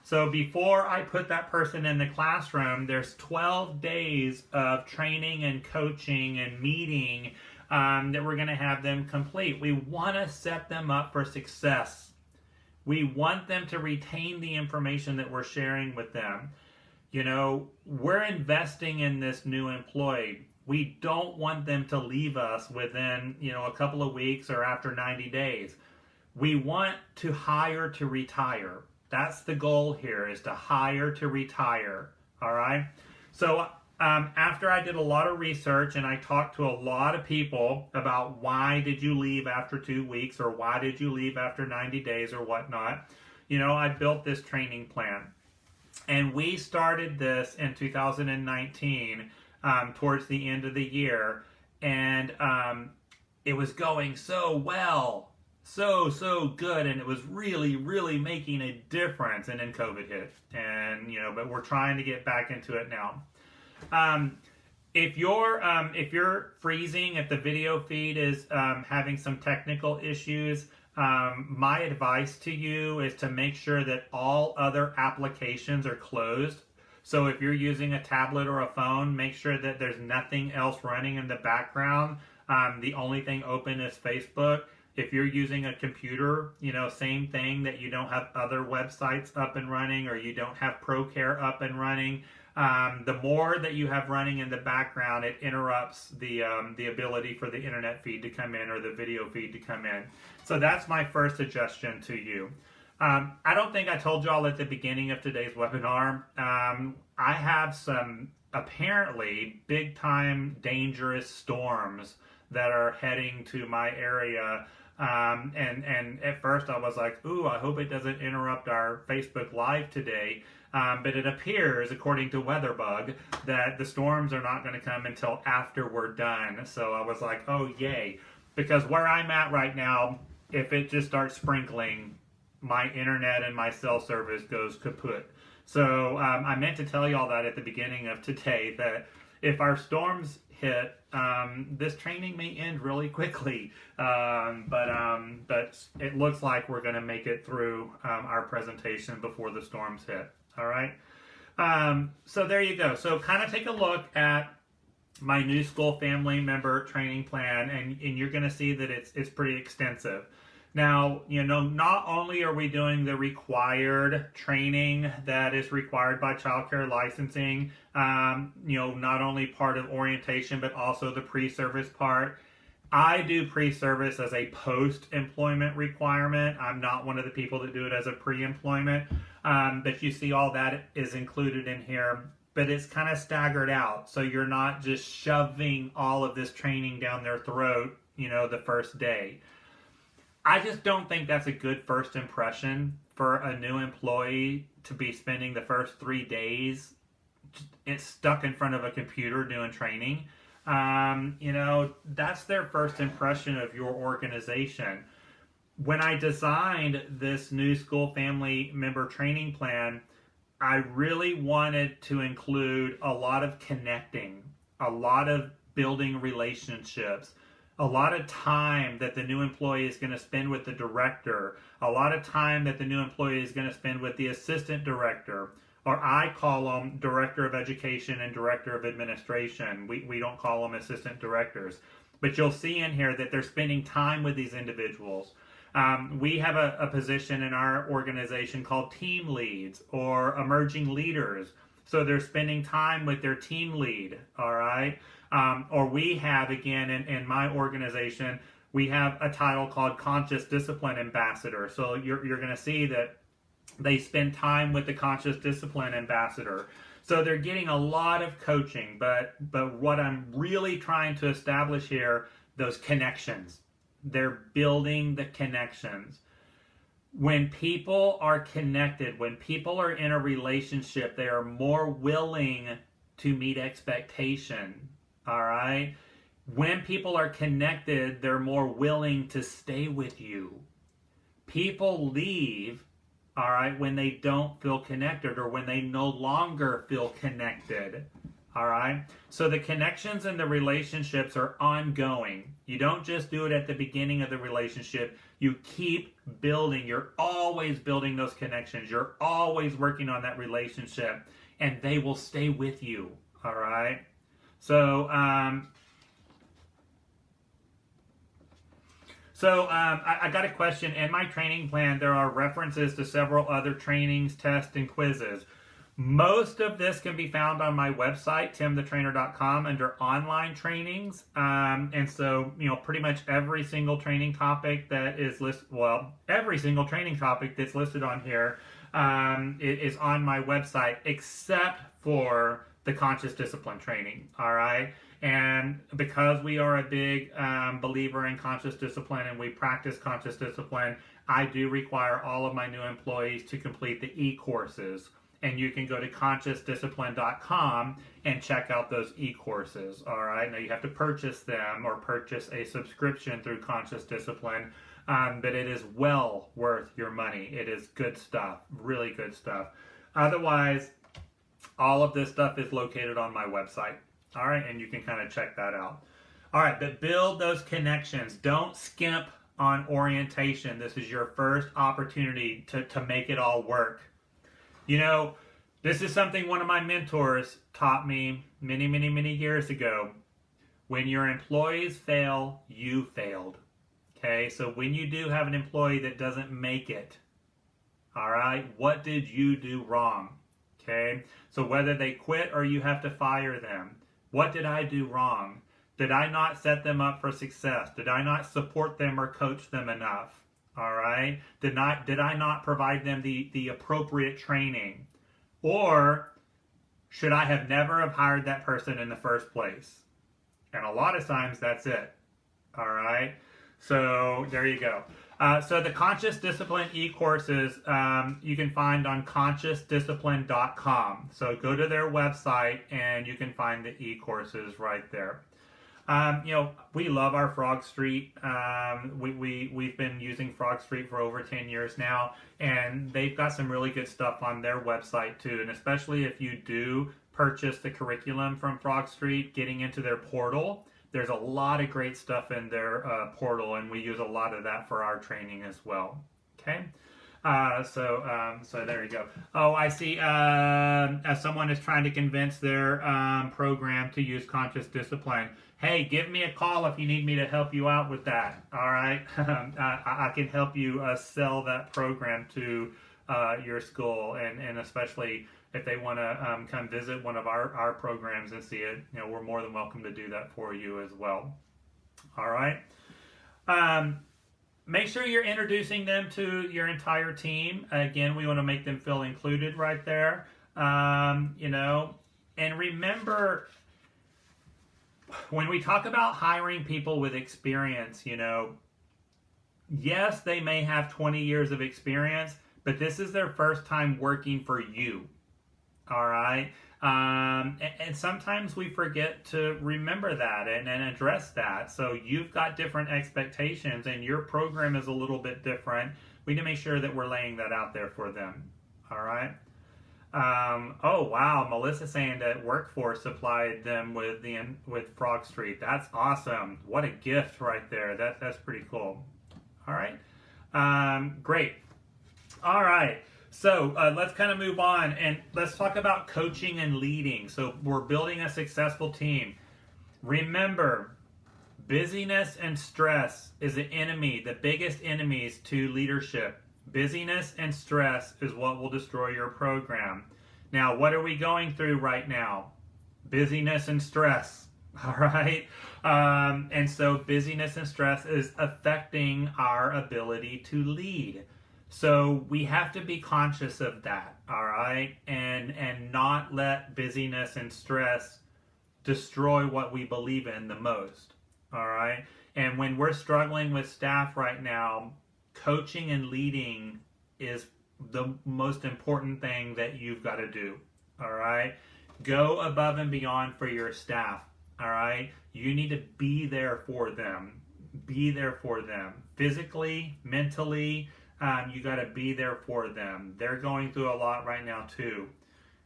So before I put that person in the classroom, there's 12 days of training and coaching and meeting that we're going to have them complete. We want to set them up for success. We want them to retain the information that we're sharing with them. We're investing in this new employee. We don't want them to leave us within, a couple of weeks or after 90 days. We want to hire to retire. That's the goal here, is to hire to retire. All right. So after I did a lot of research and I talked to a lot of people about why did you leave after 2 weeks or why did you leave after 90 days or whatnot, I built this training plan. And we started this in 2019 towards the end of the year. And it was going so well. So good, and it was really making a difference. And then COVID hit, and but we're trying to get back into it now. If you're freezing, if the video feed is having some technical issues, my advice to you is to make sure that all other applications are closed. So if you're using a tablet or a phone, make sure that there's nothing else running in the background. The only thing open is Facebook. If you're using a computer, same thing, that you don't have other websites up and running or you don't have ProCare up and running. The more that you have running in the background, it interrupts the ability for the internet feed to come in or the video feed to come in. So that's my first suggestion to you. I don't think I told y'all at the beginning of today's webinar. I have some apparently big time dangerous storms that are heading to my area. And at first I was like, ooh, I hope it doesn't interrupt our Facebook Live today. But it appears, according to WeatherBug, that the storms are not going to come until after we're done. So I was like, oh, yay. Because where I'm at right now, if it just starts sprinkling, my internet and my cell service goes kaput. So I meant to tell y'all that at the beginning of today, that if our storms hit, this training may end really quickly, but it looks like we're going to make it through our presentation before the storms hit. All right. So there you go. So kind of take a look at my new school family member training plan, and you're going to see that it's pretty extensive. Now, not only are we doing the required training that is required by child care licensing, not only part of orientation, but also the pre-service part. I do pre-service as a post-employment requirement. I'm not one of the people that do it as a pre-employment, but you see all that is included in here, but it's kind of staggered out. So you're not just shoving all of this training down their throat, the first day. I just don't think that's a good first impression for a new employee to be spending the first 3 days stuck in front of a computer doing training. That's their first impression of your organization. When I designed this new school family member training plan, I really wanted to include a lot of connecting, a lot of building relationships, a lot of time that the new employee is going to spend with the director, a lot of time that the new employee is going to spend with the assistant director, or I call them director of education and director of administration. We don't call them assistant directors. But you'll see in here that they're spending time with these individuals. We have a position in our organization called team leads or emerging leaders. So they're spending time with their team lead, all right? Or we have, again, in my organization, we have a title called Conscious Discipline Ambassador. So you're going to see that they spend time with the Conscious Discipline Ambassador. So they're getting a lot of coaching, but what I'm really trying to establish here, those connections. They're building the connections. When people are connected, when people are in a relationship, they are more willing to meet expectation. All right? When people are connected, they're more willing to stay with you. People leave, all right, when they don't feel connected or when they no longer feel connected. All right. So the connections and the relationships are ongoing. You don't just do it at the beginning of the relationship. You keep building. You're always building those connections. You're always working on that relationship, and they will stay with you. All right. So, I got a question. In my training plan, there are references to several other trainings, tests, and quizzes. Most of this can be found on my website, timthetrainer.com, under online trainings. And so, pretty much every single training topic that is listed, every single training topic that's listed on here is on my website, except for the conscious discipline training. All right. And because we are a big believer in conscious discipline and we practice conscious discipline, I do require all of my new employees to complete the e-courses. And you can go to consciousdiscipline.com and check out those e-courses. All right. Now you have to purchase them or purchase a subscription through Conscious Discipline, but it is well worth your money. It is good stuff, really good stuff. Otherwise, all of this stuff is located on my website. All right. And you can kind of check that out. All right. But build those connections. Don't skimp on orientation. This is your first opportunity to make it all work. This is something one of my mentors taught me many, many, many years ago. When your employees fail, you failed. Okay, so when you do have an employee that doesn't make it, all right, what did you do wrong? Okay, so whether they quit or you have to fire them, what did I do wrong? Did I not set them up for success? Did I not support them or coach them enough? All right. Did I not provide them the appropriate training? Or should I have never have hired that person in the first place? And a lot of times that's it. All right. So there you go. So the Conscious Discipline e-courses you can find on consciousdiscipline.com. So go to their website and you can find the e-courses right there. We love our Frog Street. We've been using Frog Street for over 10 years now, and they've got some really good stuff on their website too. And especially if you do purchase the curriculum from Frog Street, getting into their portal, there's a lot of great stuff in their portal, and we use a lot of that for our training as well. Okay. So there you go. Oh, I see. As someone is trying to convince their program to use Conscious Discipline, hey, give me a call if you need me to help you out with that. All right, I can help you sell that program to your school, and especially if they want to come visit one of our programs and see it, we're more than welcome to do that for you as well. All right. Make sure you're introducing them to your entire team. Again, we want to make them feel included right there. And remember, when we talk about hiring people with experience, yes, they may have 20 years of experience, but this is their first time working for you. All right. And sometimes we forget to remember that and address that. So you've got different expectations and your program is a little bit different. We need to make sure that we're laying that out there for them. All right. Oh, wow. Melissa's saying that Workforce supplied them with Frog Street. That's awesome. What a gift right there. That's pretty cool. All right. Great. All right. So let's kind of move on and let's talk about coaching and leading. So we're building a successful team. Remember, busyness and stress is the enemy, the biggest enemies to leadership. Busyness and stress is what will destroy your program. Now, what are we going through right now? Busyness and stress. All right. And so busyness and stress is affecting our ability to lead. So we have to be conscious of that, all right, and not let busyness and stress destroy what we believe in the most, all right? And when we're struggling with staff right now, coaching and leading is the most important thing that you've got to do, all right? Go above and beyond for your staff, all right? You need to be there for them. Be there for them, physically, mentally. You got to be there for them. They're going through a lot right now too.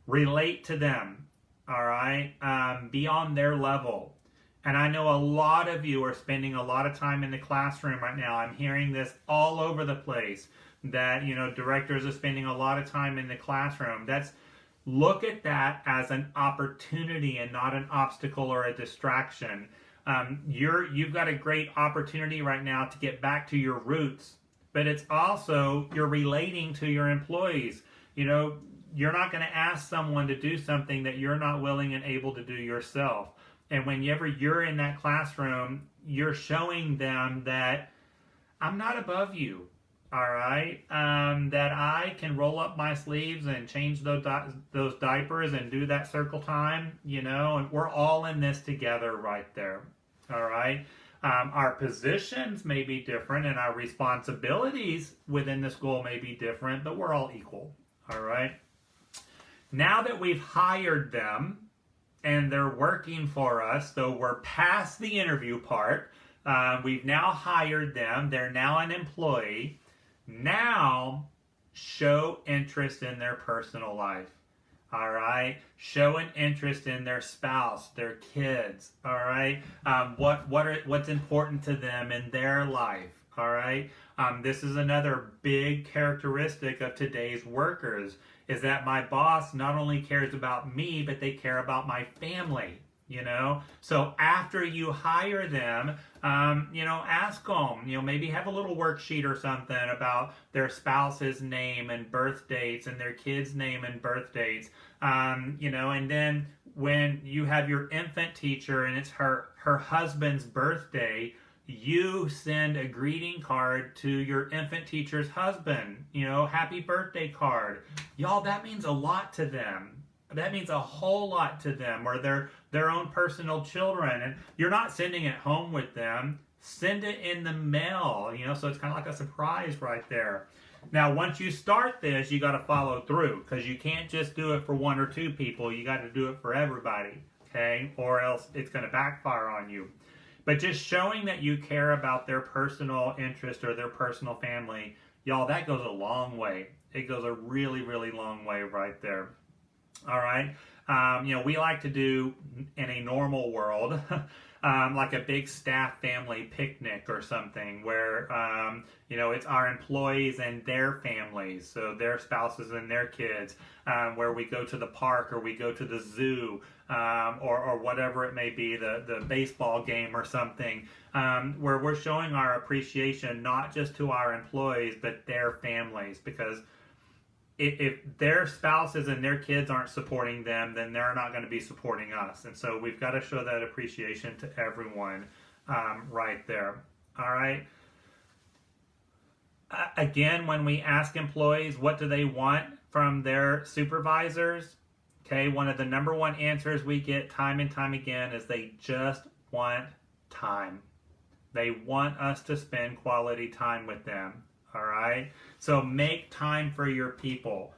Relate to them. all right? Be on their level. And I know a lot of you are spending a lot of time in the classroom right now. I'm hearing this all over the place, that, you know, directors are spending a lot of time in the classroom. Look at that as an opportunity and not an obstacle or a distraction. You've got a great opportunity right now to get back to your roots, but it's also, you're relating to your employees. You know, you're not going to ask someone to do something that you're not willing and able to do yourself. And whenever you're in that classroom, you're showing them that I'm not above you. All right, that I can roll up my sleeves and change those diapers and do that circle time, you know, and we're all in this together right there. All right, our positions may be different and our responsibilities within the school may be different, but we're all equal. All right, now that we've hired them and they're working for us, so we're past the interview part, we've now hired them, they're now an employee. Now, show interest in their personal life. All right, show an interest in their spouse, their kids. All right, what's important to them in their life. All right, this is another big characteristic of today's workers, is that my boss not only cares about me, but they care about my family. You know, so after you hire them, you know, ask them, you know, maybe have a little worksheet or something about their spouse's name and birth dates and their kid's name and birth dates, you know, and then when you have your infant teacher and it's her husband's birthday, you send a greeting card to your infant teacher's husband, you know, happy birthday card. Y'all, that means a lot to them. That means a whole lot to them, or their own personal children. And you're not sending it home with them. Send it in the mail, you know, so it's kind of like a surprise right there. Now, once you start this, you got to follow through, because you can't just do it for one or two people. You got to do it for everybody, okay? Or else it's going to backfire on you. But just showing that you care about their personal interest or their personal family, y'all, that goes a long way. It goes a really, really long way right there. All right. You know, we like to do in a normal world, like a big staff family picnic or something where, you know, it's our employees and their families, so their spouses and their kids, where we go to the park or we go to the zoo, or whatever it may be, the baseball game or something, where we're showing our appreciation not just to our employees, but their families, because if their spouses and their kids aren't supporting them, then they're not going to be supporting us. And so we've got to show that appreciation to everyone right there. All right. Again, when we ask employees what do they want from their supervisors, okay, one of the number one answers we get time and time again is they just want time. They want us to spend quality time with them. All right, so make time for your people.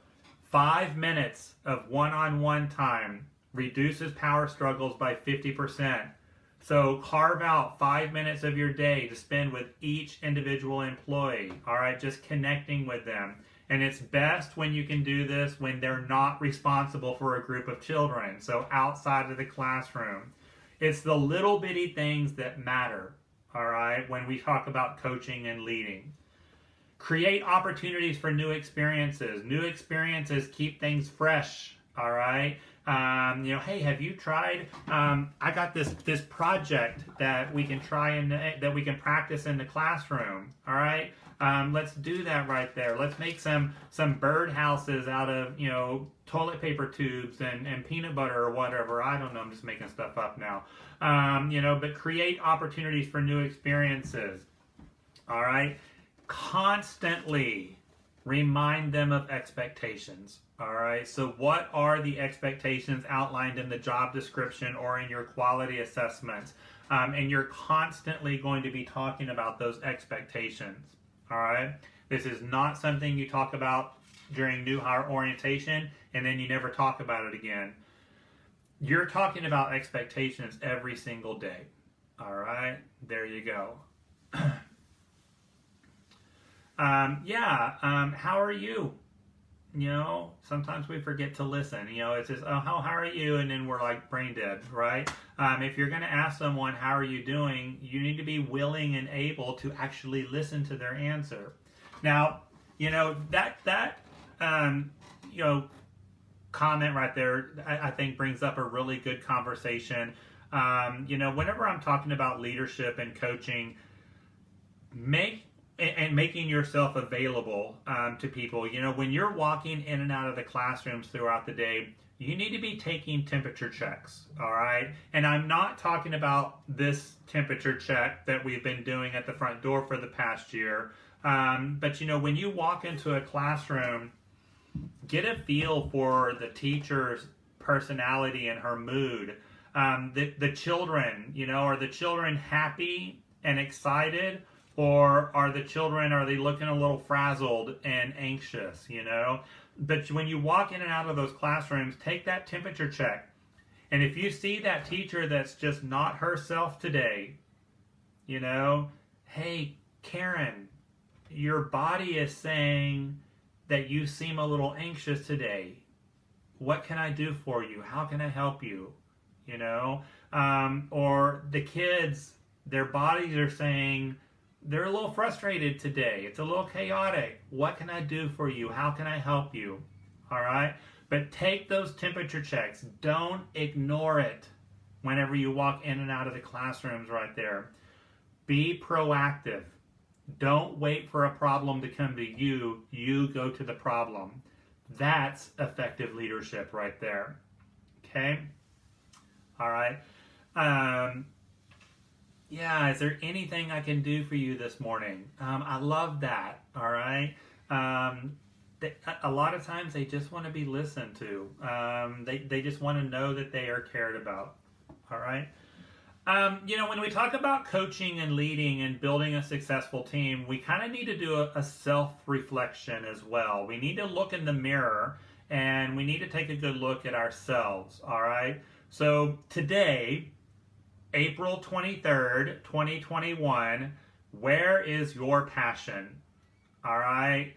5 minutes of one-on-one time reduces power struggles by 50%. So carve out 5 minutes of your day to spend with each individual employee. All right, just connecting with them. And it's best when you can do this when they're not responsible for a group of children, so outside of the classroom. It's the little bitty things that matter, all right, when we talk about coaching and leading. Create opportunities for new experiences. New experiences keep things fresh, all right? You know, hey, have you tried, I got this project that we can try that we can practice in the classroom, all right? Let's do that right there. Let's make some bird houses out of, you know, toilet paper tubes and peanut butter or whatever. I don't know, I'm just making stuff up now. You know, but create opportunities for new experiences, all right? Constantly remind them of expectations. All right, so what are the expectations outlined in the job description or in your quality assessments? And you're constantly going to be talking about those expectations. All right, this is not something you talk about during new hire orientation and then you never talk about it again. You're talking about expectations every single day. All right, there you go. How are you? sometimes we forget to listen. It's just, oh, how are you? And then we're like brain dead, right? If you're going to ask someone, how are you doing? You need to be willing and able to actually listen to their answer. Now, that comment right there, I think brings up a really good conversation. Whenever I'm talking about leadership and coaching, making yourself available to people. When you're walking in and out of the classrooms throughout the day, you need to be taking temperature checks, all right? And I'm not talking about this temperature check that we've been doing at the front door for the past year. But when you walk into a classroom, get a feel for the teacher's personality and her mood. The children, are the children happy and excited? Or are they looking a little frazzled and anxious, But when you walk in and out of those classrooms, take that temperature check. And if you see that teacher that's just not herself today, hey, Karen, your body is saying that you seem a little anxious today. What can I do for you? How can I help you? Or the kids, their bodies are saying, they're a little frustrated today. It's a little chaotic. What can I do for you? How can I help you? All right? But take those temperature checks. Don't ignore it whenever you walk in and out of the classrooms right there. Be proactive. Don't wait for a problem to come to you. You go to the problem. That's effective leadership right there. Okay? All right? Is there anything I can do for you this morning? I love that, all right? A lot of times they just want to be listened to. They just want to know that they are cared about, all right? When we talk about coaching and leading and building a successful team, we kind of need to do a self-reflection as well. We need to look in the mirror and we need to take a good look at ourselves, all right? So today, April 23rd, 2021, where is your passion? All right?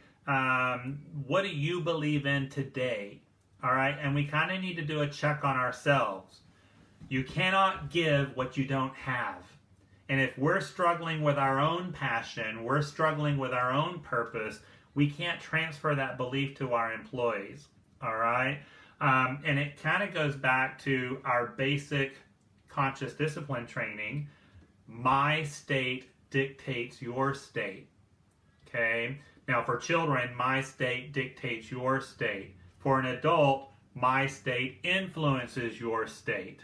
What do you believe in today? All right? And we kind of need to do a check on ourselves. You cannot give what you don't have. And if we're struggling with our own passion, we're struggling with our own purpose, we can't transfer that belief to our employees. All right? And it kind of goes back to our basic conscious discipline training. My state dictates your state. Okay? Now for children, my state dictates your state. For an adult, my state influences your state.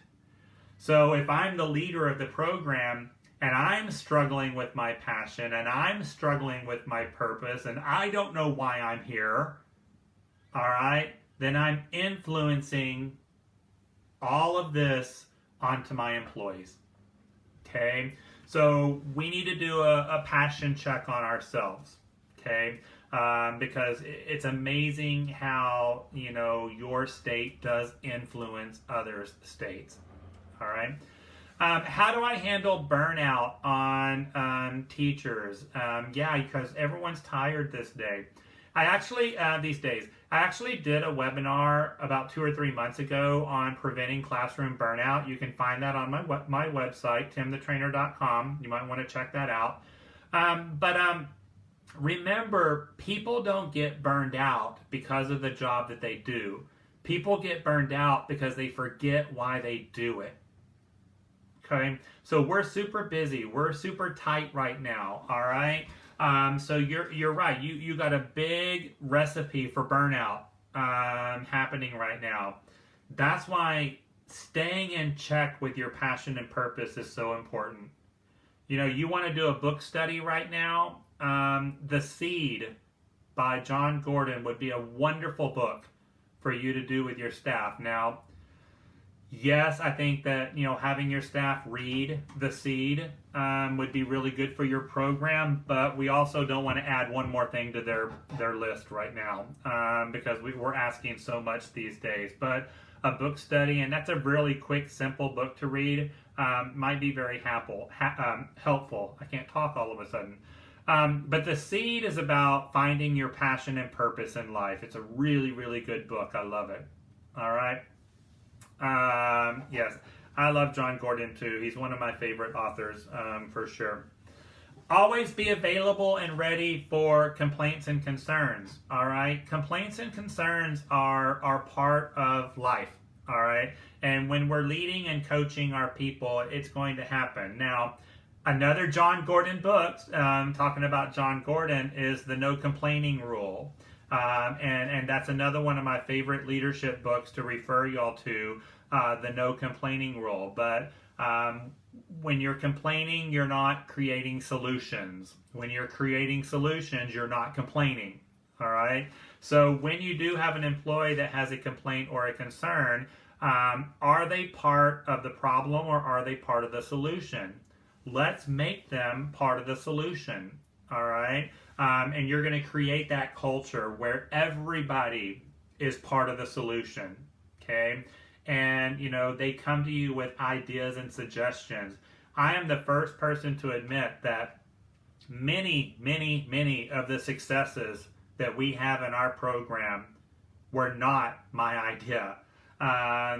So if I'm the leader of the program and I'm struggling with my passion and I'm struggling with my purpose and I don't know why I'm here, all right, then I'm influencing all of this onto my employees. Okay, so we need to do a passion check on ourselves. Okay, because it's amazing how your state does influence others' states. All right. How do I handle burnout on teachers? Because everyone's tired these days. I actually did a webinar about 2 or 3 months ago on preventing classroom burnout. You can find that on my website, timthetrainer.com. You might want to check that out. Remember, people don't get burned out because of the job that they do. People get burned out because they forget why they do it. Okay, so we're super busy. We're super tight right now. All right. So you're right. You got a big recipe for burnout happening right now. That's why staying in check with your passion and purpose is so important. You want to do a book study right now. The Seed by John Gordon would be a wonderful book for you to do with your staff. Now, yes, I think that having your staff read The Seed would be really good for your program, but we also don't want to add one more thing to their list right now because we're asking so much these days. But a book study, and that's a really quick, simple book to read, might be very helpful. I can't talk all of a sudden. But the seed is about finding your passion and purpose in life. It's a really, really good book. I love it. All right. Yes, I love John Gordon too. He's one of my favorite authors, for sure. Always be available and ready for complaints and concerns. All right. Complaints and concerns are part of life. All right. And when we're leading and coaching our people, it's going to happen. Now, another John Gordon book, talking about John Gordon, is the No Complaining Rule. And that's another one of my favorite leadership books to refer y'all to, the No Complaining Rule. But when you're complaining, you're not creating solutions. When you're creating solutions, you're not complaining. All right? So when you do have an employee that has a complaint or a concern, are they part of the problem or are they part of the solution? Let's make them part of the solution. All right? And you're going to create that culture where everybody is part of the solution. Okay? And, you know, they come to you with ideas and suggestions. I am the first person to admit that many of the successes that we have in our program were not my idea.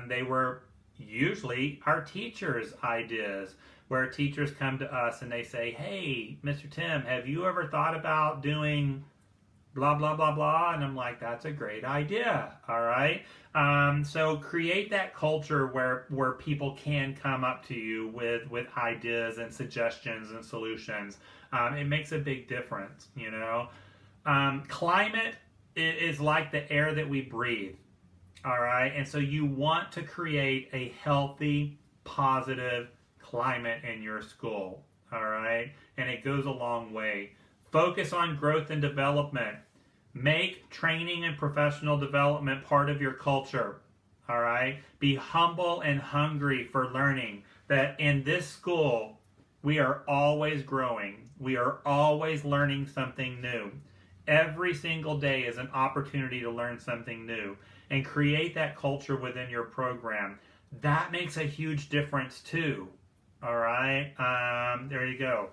They were usually our teachers' ideas, where teachers come to us and they say, hey, Mr. Tim, have you ever thought about doing blah, blah, blah, blah? And I'm like, that's a great idea. All right. So create that culture where people can come up to you with ideas and suggestions and solutions. It makes a big difference, you know. Climate is like the air that we breathe. All right. And so you want to create a healthy, positive climate in your school. All right. And it goes a long way. Focus on growth and development. Make training and professional development part of your culture. All right. Be humble and hungry for learning. That in this school, we are always growing. We are always learning something new. Every single day is an opportunity to learn something new and create that culture within your program. That makes a huge difference too. All right. There you go.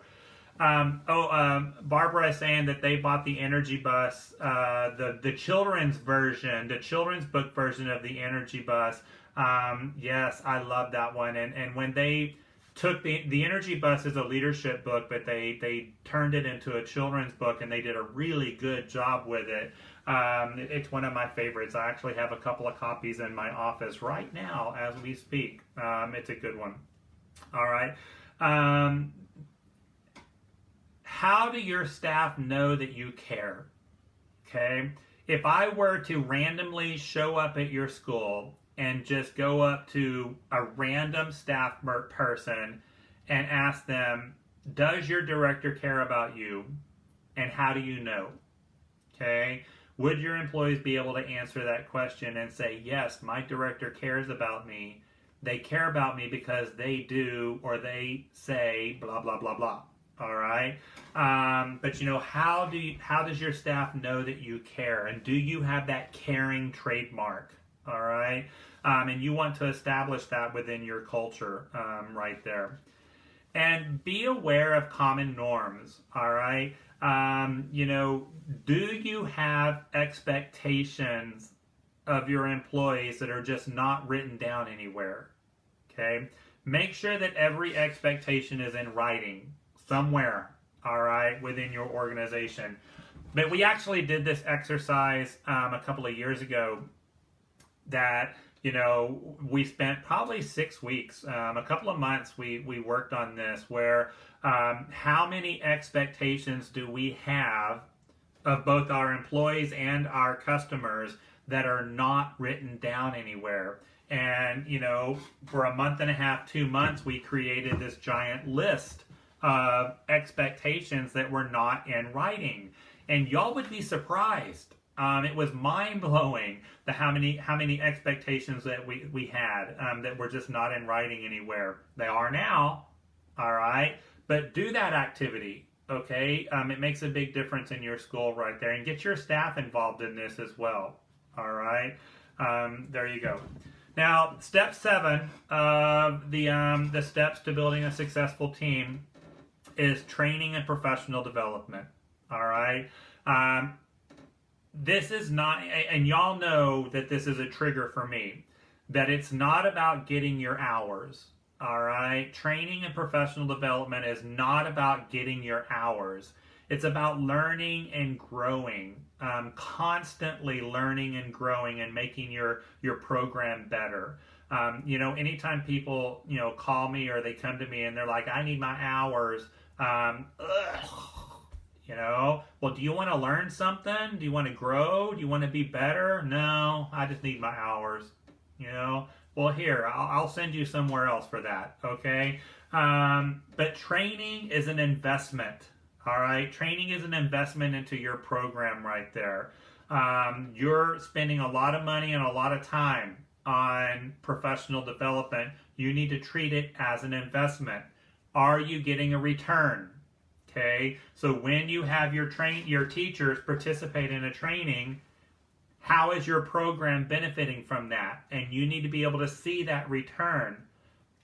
Barbara is saying that they bought the Energy Bus, the children's version, the children's book version of the Energy Bus. Yes, I love that one. And when they took the Energy Bus is a leadership book, but they turned it into a children's book, and they did a really good job with it. It's one of my favorites. I actually have a couple of copies in my office right now as we speak. It's a good one. All right. How do your staff know that you care? Okay. If I were to randomly show up at your school and just go up to a random staff person and ask them, does your director care about you? And how do you know? Okay. Would your employees be able to answer that question and say, yes, my director cares about me. They care about me because they do, or they say blah, blah, blah, blah. All right. But you know, how does your staff know that you care? And do you have that caring trademark? All right. And you want to establish that within your culture, right there. And be aware of common norms. All right. You know, do you have expectations of your employees that are just not written down anywhere? Okay. Make sure that every expectation is in writing somewhere, all right, within your organization. But we actually did this exercise a couple of years ago that, you know, we spent probably 6 weeks, a couple of months we worked on this, where how many expectations do we have of both our employees and our customers that are not written down anywhere? And, you know, for a month and a half, 2 months, we created this giant list of expectations that were not in writing. And y'all would be surprised. It was mind-blowing how many expectations that we had that were just not in writing anywhere. They are now, all right? But do that activity, okay? It makes a big difference in your school right there. And get your staff involved in this as well, all right? There you go. Now, step 7 of the steps to building a successful team is training and professional development. All right. This is not, and y'all know that this is a trigger for me, that it's not about getting your hours. All right. Training and professional development is not about getting your hours. It's about learning and growing, constantly learning and growing and making your program better. Anytime people, call me or they come to me and they're like, I need my hours. Well, do you want to learn something? Do you want to grow? Do you want to be better? No, I just need my hours. Well, here, I'll send you somewhere else for that, okay? But training is an investment, all right? Training is an investment into your program right there. You're spending a lot of money and a lot of time on professional development. You need to treat it as an investment. Are you getting a return? Okay, so when you have your teachers participate in a training, how is your program benefiting from that? And you need to be able to see that return.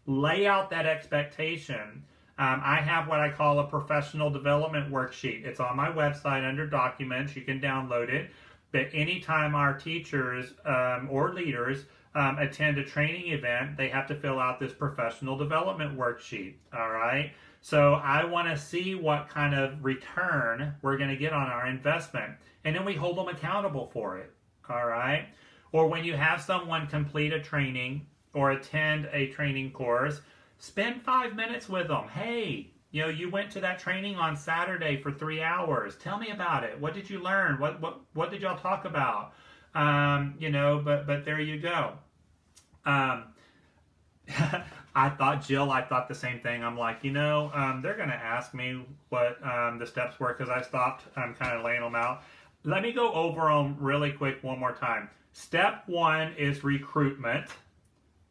Lay out that expectation. I have what I call a professional development worksheet. It's on my website under documents. You can download it. But anytime our teachers or leaders attend a training event, they have to fill out this professional development worksheet. All right. So I want to see what kind of return we're going to get on our investment. And then we hold them accountable for it. All right. Or when you have someone complete a training or attend a training course, spend 5 minutes with them. Hey, you went to that training on Saturday for 3 hours. Tell me about it. What did you learn? What did y'all talk about? But there you go. I thought the same thing. I'm like, they're going to ask me what the steps were because I stopped kind of laying them out. Let me go over them really quick one more time. Step 1 is recruitment.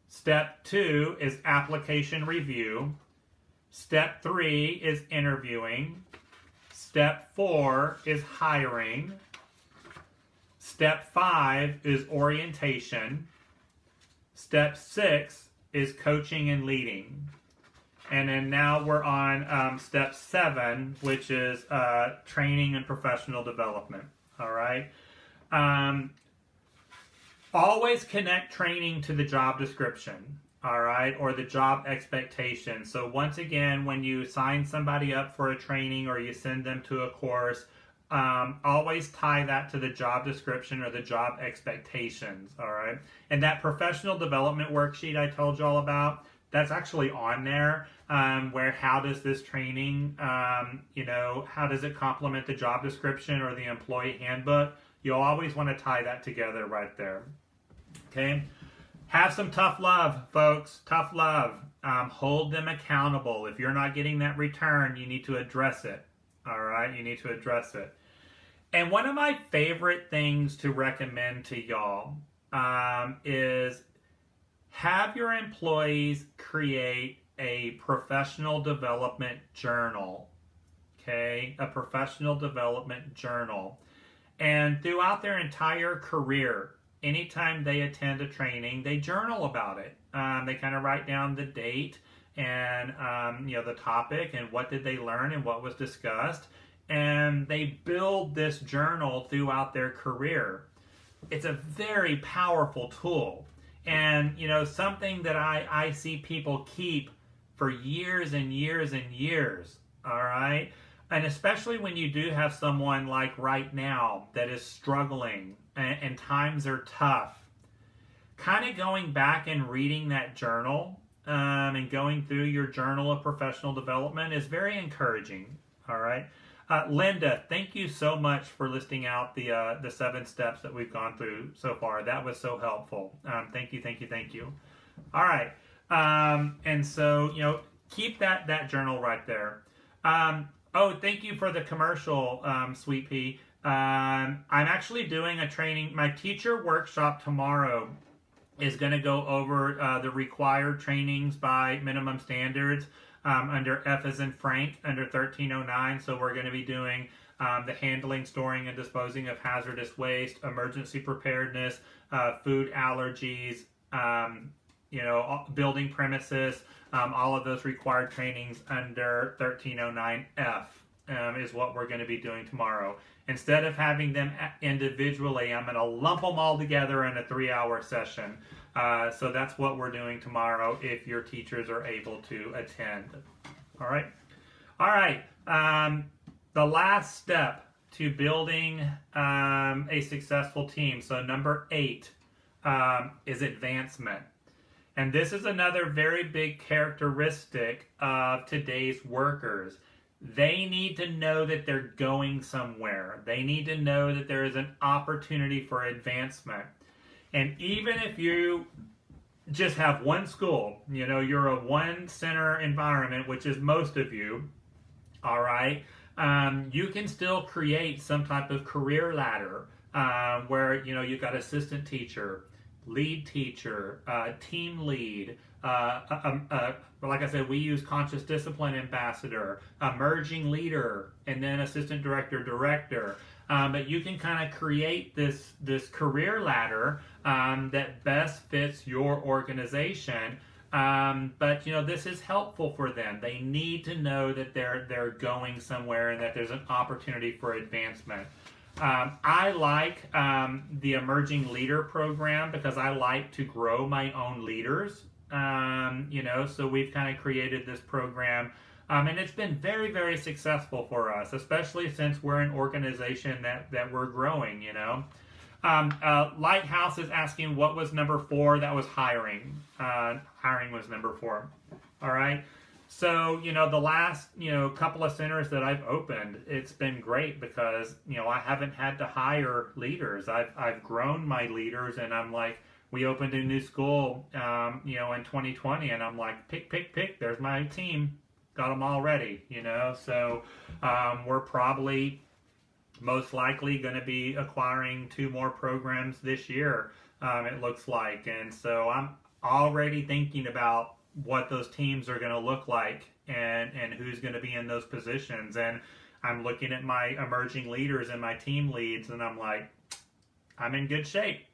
Step 2 is application review. Step 3 is interviewing. Step 4 is hiring. Step 5 is orientation. Step 6 is coaching and leading. And then now we're on step 7, which is training and professional development. All right. Always connect training to the job description. All right. Or the job expectation. So once again, when you sign somebody up for a training or you send them to a course, always tie that to the job description or the job expectations, all right? And that professional development worksheet I told you all about, that's actually on there, where how does this training, how does it complement the job description or the employee handbook? You'll always want to tie that together right there, okay? Have some tough love, folks, tough love. Hold them accountable. If you're not getting that return, you need to address it, all right? You need to address it. And one of my favorite things to recommend to y'all is have your employees create a professional development journal, okay? A professional development journal. And throughout their entire career, anytime they attend a training, they journal about it. They kind of write down the date and the topic and what did they learn and what was discussed. And they build this journal throughout their career. It's a very powerful tool. And, something that I see people keep for years and years and years, all right? And especially when you do have someone like right now that is struggling and times are tough, kind of going back and reading that journal and going through your journal of professional development is very encouraging, all right? Linda, thank you so much for listing out the 7 steps that we've gone through so far. That was so helpful. Thank you. All right. And so, keep that journal right there. Thank you for the commercial, Sweet Pea. I'm actually doing a training. My teacher workshop tomorrow is going to go over the required trainings by minimum standards. Under F as in Frank, under 1309. So we're going to be doing the handling, storing, and disposing of hazardous waste, emergency preparedness, food allergies, building premises, all of those required trainings under 1309F is what we're going to be doing tomorrow. Instead of having them individually, I'm going to lump them all together in a 3-hour session. So that's what we're doing tomorrow if your teachers are able to attend. All right. All right. The last step to building a successful team. So number 8 is advancement. And this is another very big characteristic of today's workers. They need to know that they're going somewhere. They need to know that there is an opportunity for advancement. And even if you just have one school, you're a one-center environment, which is most of you, all right, you can still create some type of career ladder where, you've got assistant teacher, lead teacher, team lead, like I said, we use conscious discipline ambassador, emerging leader, and then assistant director. But you can kind of create this career ladder that best fits your organization. But this is helpful for them. They need to know that they're going somewhere and that there's an opportunity for advancement. I like the Emerging Leader program because I like to grow my own leaders. So we've kind of created this program, and it's been very, very successful for us, especially since we're an organization that we're growing. Lighthouse is asking what was number 4. That was hiring. Hiring was number 4. All right. So, the last, couple of centers that I've opened, it's been great because, I haven't had to hire leaders. I've grown my leaders, and I'm like, we opened a new school, in 2020, and I'm like, pick, there's my team. Got them all ready, So, we're probably most likely going to be acquiring 2 more programs this year, it looks like. And so I'm already thinking about what those teams are going to look like and who's going to be in those positions. And I'm looking at my emerging leaders and my team leads, and I'm like, I'm in good shape.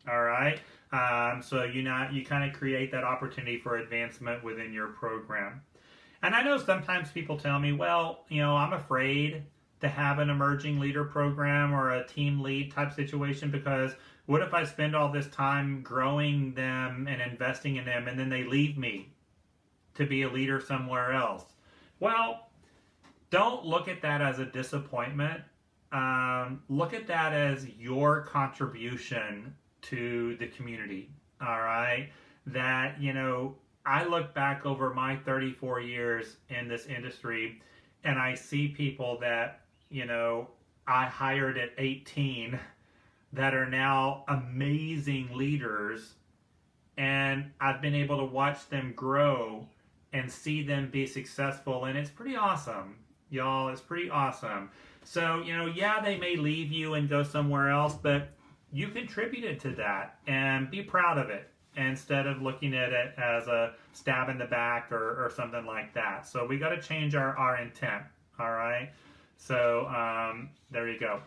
All right. So you kind of create that opportunity for advancement within your program. And I know sometimes people tell me, well, I'm afraid to have an emerging leader program or a team lead type situation because what if I spend all this time growing them and investing in them and then they leave me to be a leader somewhere else? Well, don't look at that as a disappointment. Look at that as your contribution to the community, all right? That, I look back over my 34 years in this industry and I see people that, I hired at 18 that are now amazing leaders, and I've been able to watch them grow and see them be successful, and it's pretty awesome, y'all. It's pretty awesome. So, they may leave you and go somewhere else, but you contributed to that, and be proud of it instead of looking at it as a stab in the back or something like that. So we got to change our intent, all right? So there you go.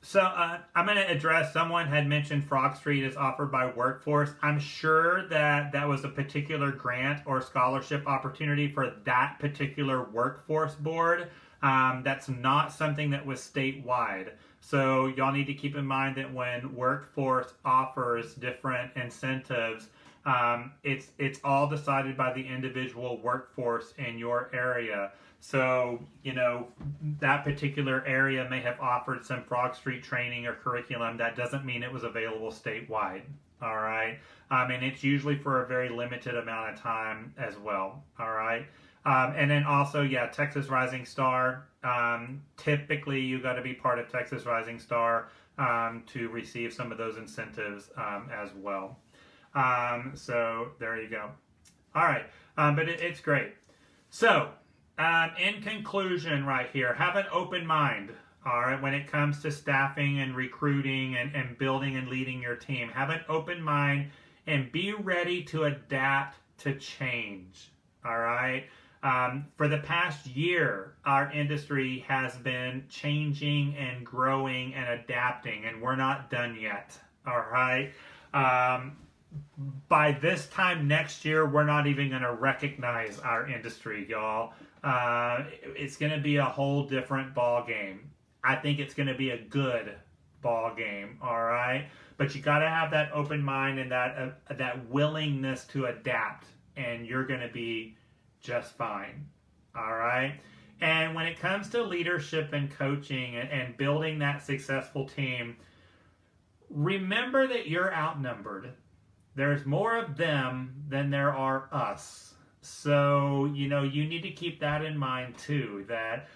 So I'm going to address, someone had mentioned Frog Street is offered by Workforce. I'm sure that was a particular grant or scholarship opportunity for that particular workforce board. That's not something that was statewide. So y'all need to keep in mind that when Workforce offers different incentives, it's all decided by the individual workforce in your area. So, that particular area may have offered some Frog Street training or curriculum. That doesn't mean it was available statewide, all right? And it's usually for a very limited amount of time as well, all right? And then also, Texas Rising Star. Typically, you got to be part of Texas Rising Star to receive some of those incentives as well. So there you go. All right, but it's great. So, in conclusion right here, have an open mind, all right, when it comes to staffing and recruiting and building and leading your team. Have an open mind and be ready to adapt to change, all right? For the past year, our industry has been changing and growing and adapting, and we're not done yet, all right? By this time next year, we're not even going to recognize our industry, y'all. It's going to be a whole different ball game. I think it's going to be a good ball game, all right? But you got to have that open mind and that willingness to adapt, and you're going to be just fine, all right? And when it comes to leadership and coaching and building that successful team, remember that you're outnumbered. There's more of them than there are us. So, you need to keep that in mind too, that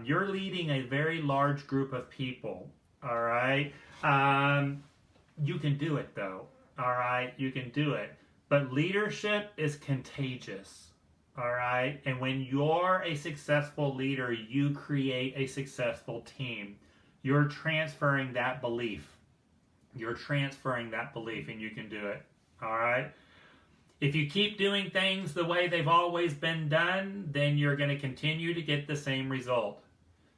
you're leading a very large group of people, all right? You can do it though, all right? You can do it. But leadership is contagious, all right? And when you're a successful leader, you create a successful team. You're transferring that belief. You're transferring that belief, and you can do it. All right? If you keep doing things the way they've always been done, then you're going to continue to get the same result.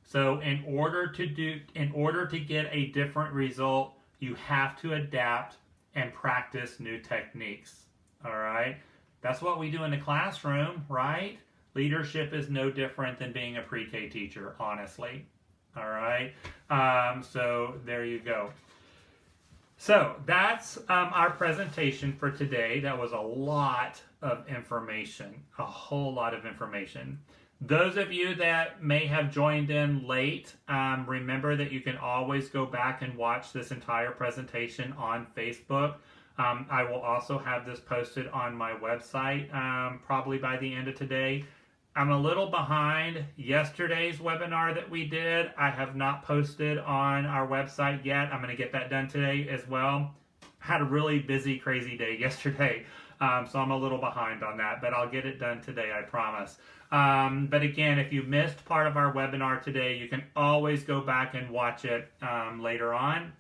So in order to get a different result, you have to adapt and practice new techniques. All right? That's what we do in the classroom, right? Leadership is no different than being a pre-K teacher, honestly. All right? So there you go. So that's our presentation for today. That was a lot of information, a whole lot of information. Those of you that may have joined in late, remember that you can always go back and watch this entire presentation on Facebook. I will also have this posted on my website probably by the end of today. I'm a little behind yesterday's webinar that we did. I have not posted on our website yet. I'm going to get that done today as well. Had a really busy, crazy day yesterday, so I'm a little behind on that, but I'll get it done today, I promise. But again, if you missed part of our webinar today, you can always go back and watch it later on.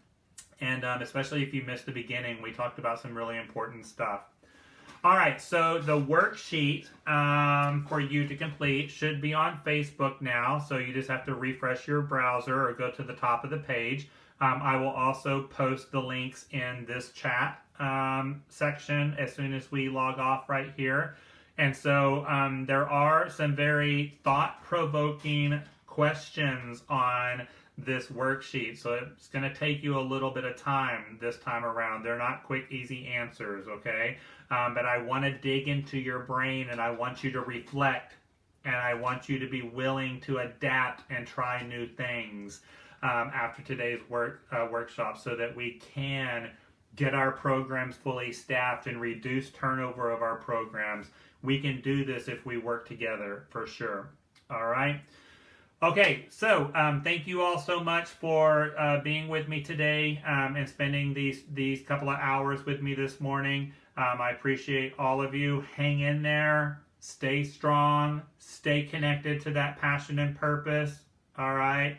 And especially if you missed the beginning, we talked about some really important stuff. All right, so the worksheet for you to complete should be on Facebook now, so you just have to refresh your browser or go to the top of the page. I will also post the links in this chat section as soon as we log off right here. And so there are some very thought-provoking questions on this worksheet, so it's going to take you a little bit of time this time around. They're not quick, easy answers, okay? But I want to dig into your brain, and I want you to reflect, and I want you to be willing to adapt and try new things after today's workshop, so that we can get our programs fully staffed and reduce turnover of our programs. We can do this if we work together, for sure. All right? Okay, so thank you all so much for being with me today and spending these couple of hours with me this morning. I appreciate all of you. Hang in there. Stay strong. Stay connected to that passion and purpose. All right?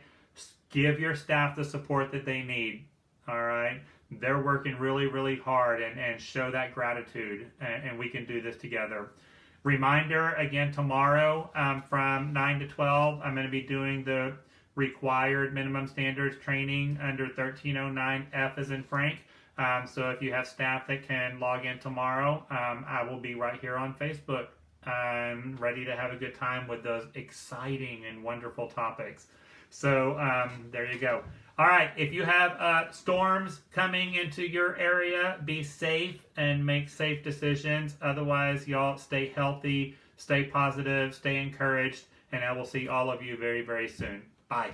Give your staff the support that they need. All right? They're working really, really hard, and show that gratitude, and we can do this together. Reminder, again, tomorrow from 9 to 12, I'm going to be doing the required minimum standards training under 1309F as in Frank. So if you have staff that can log in tomorrow, I will be right here on Facebook. I'm ready to have a good time with those exciting and wonderful topics. So there you go. All right, if you have storms coming into your area, be safe and make safe decisions. Otherwise, y'all stay healthy, stay positive, stay encouraged, and I will see all of you very, very soon. Bye.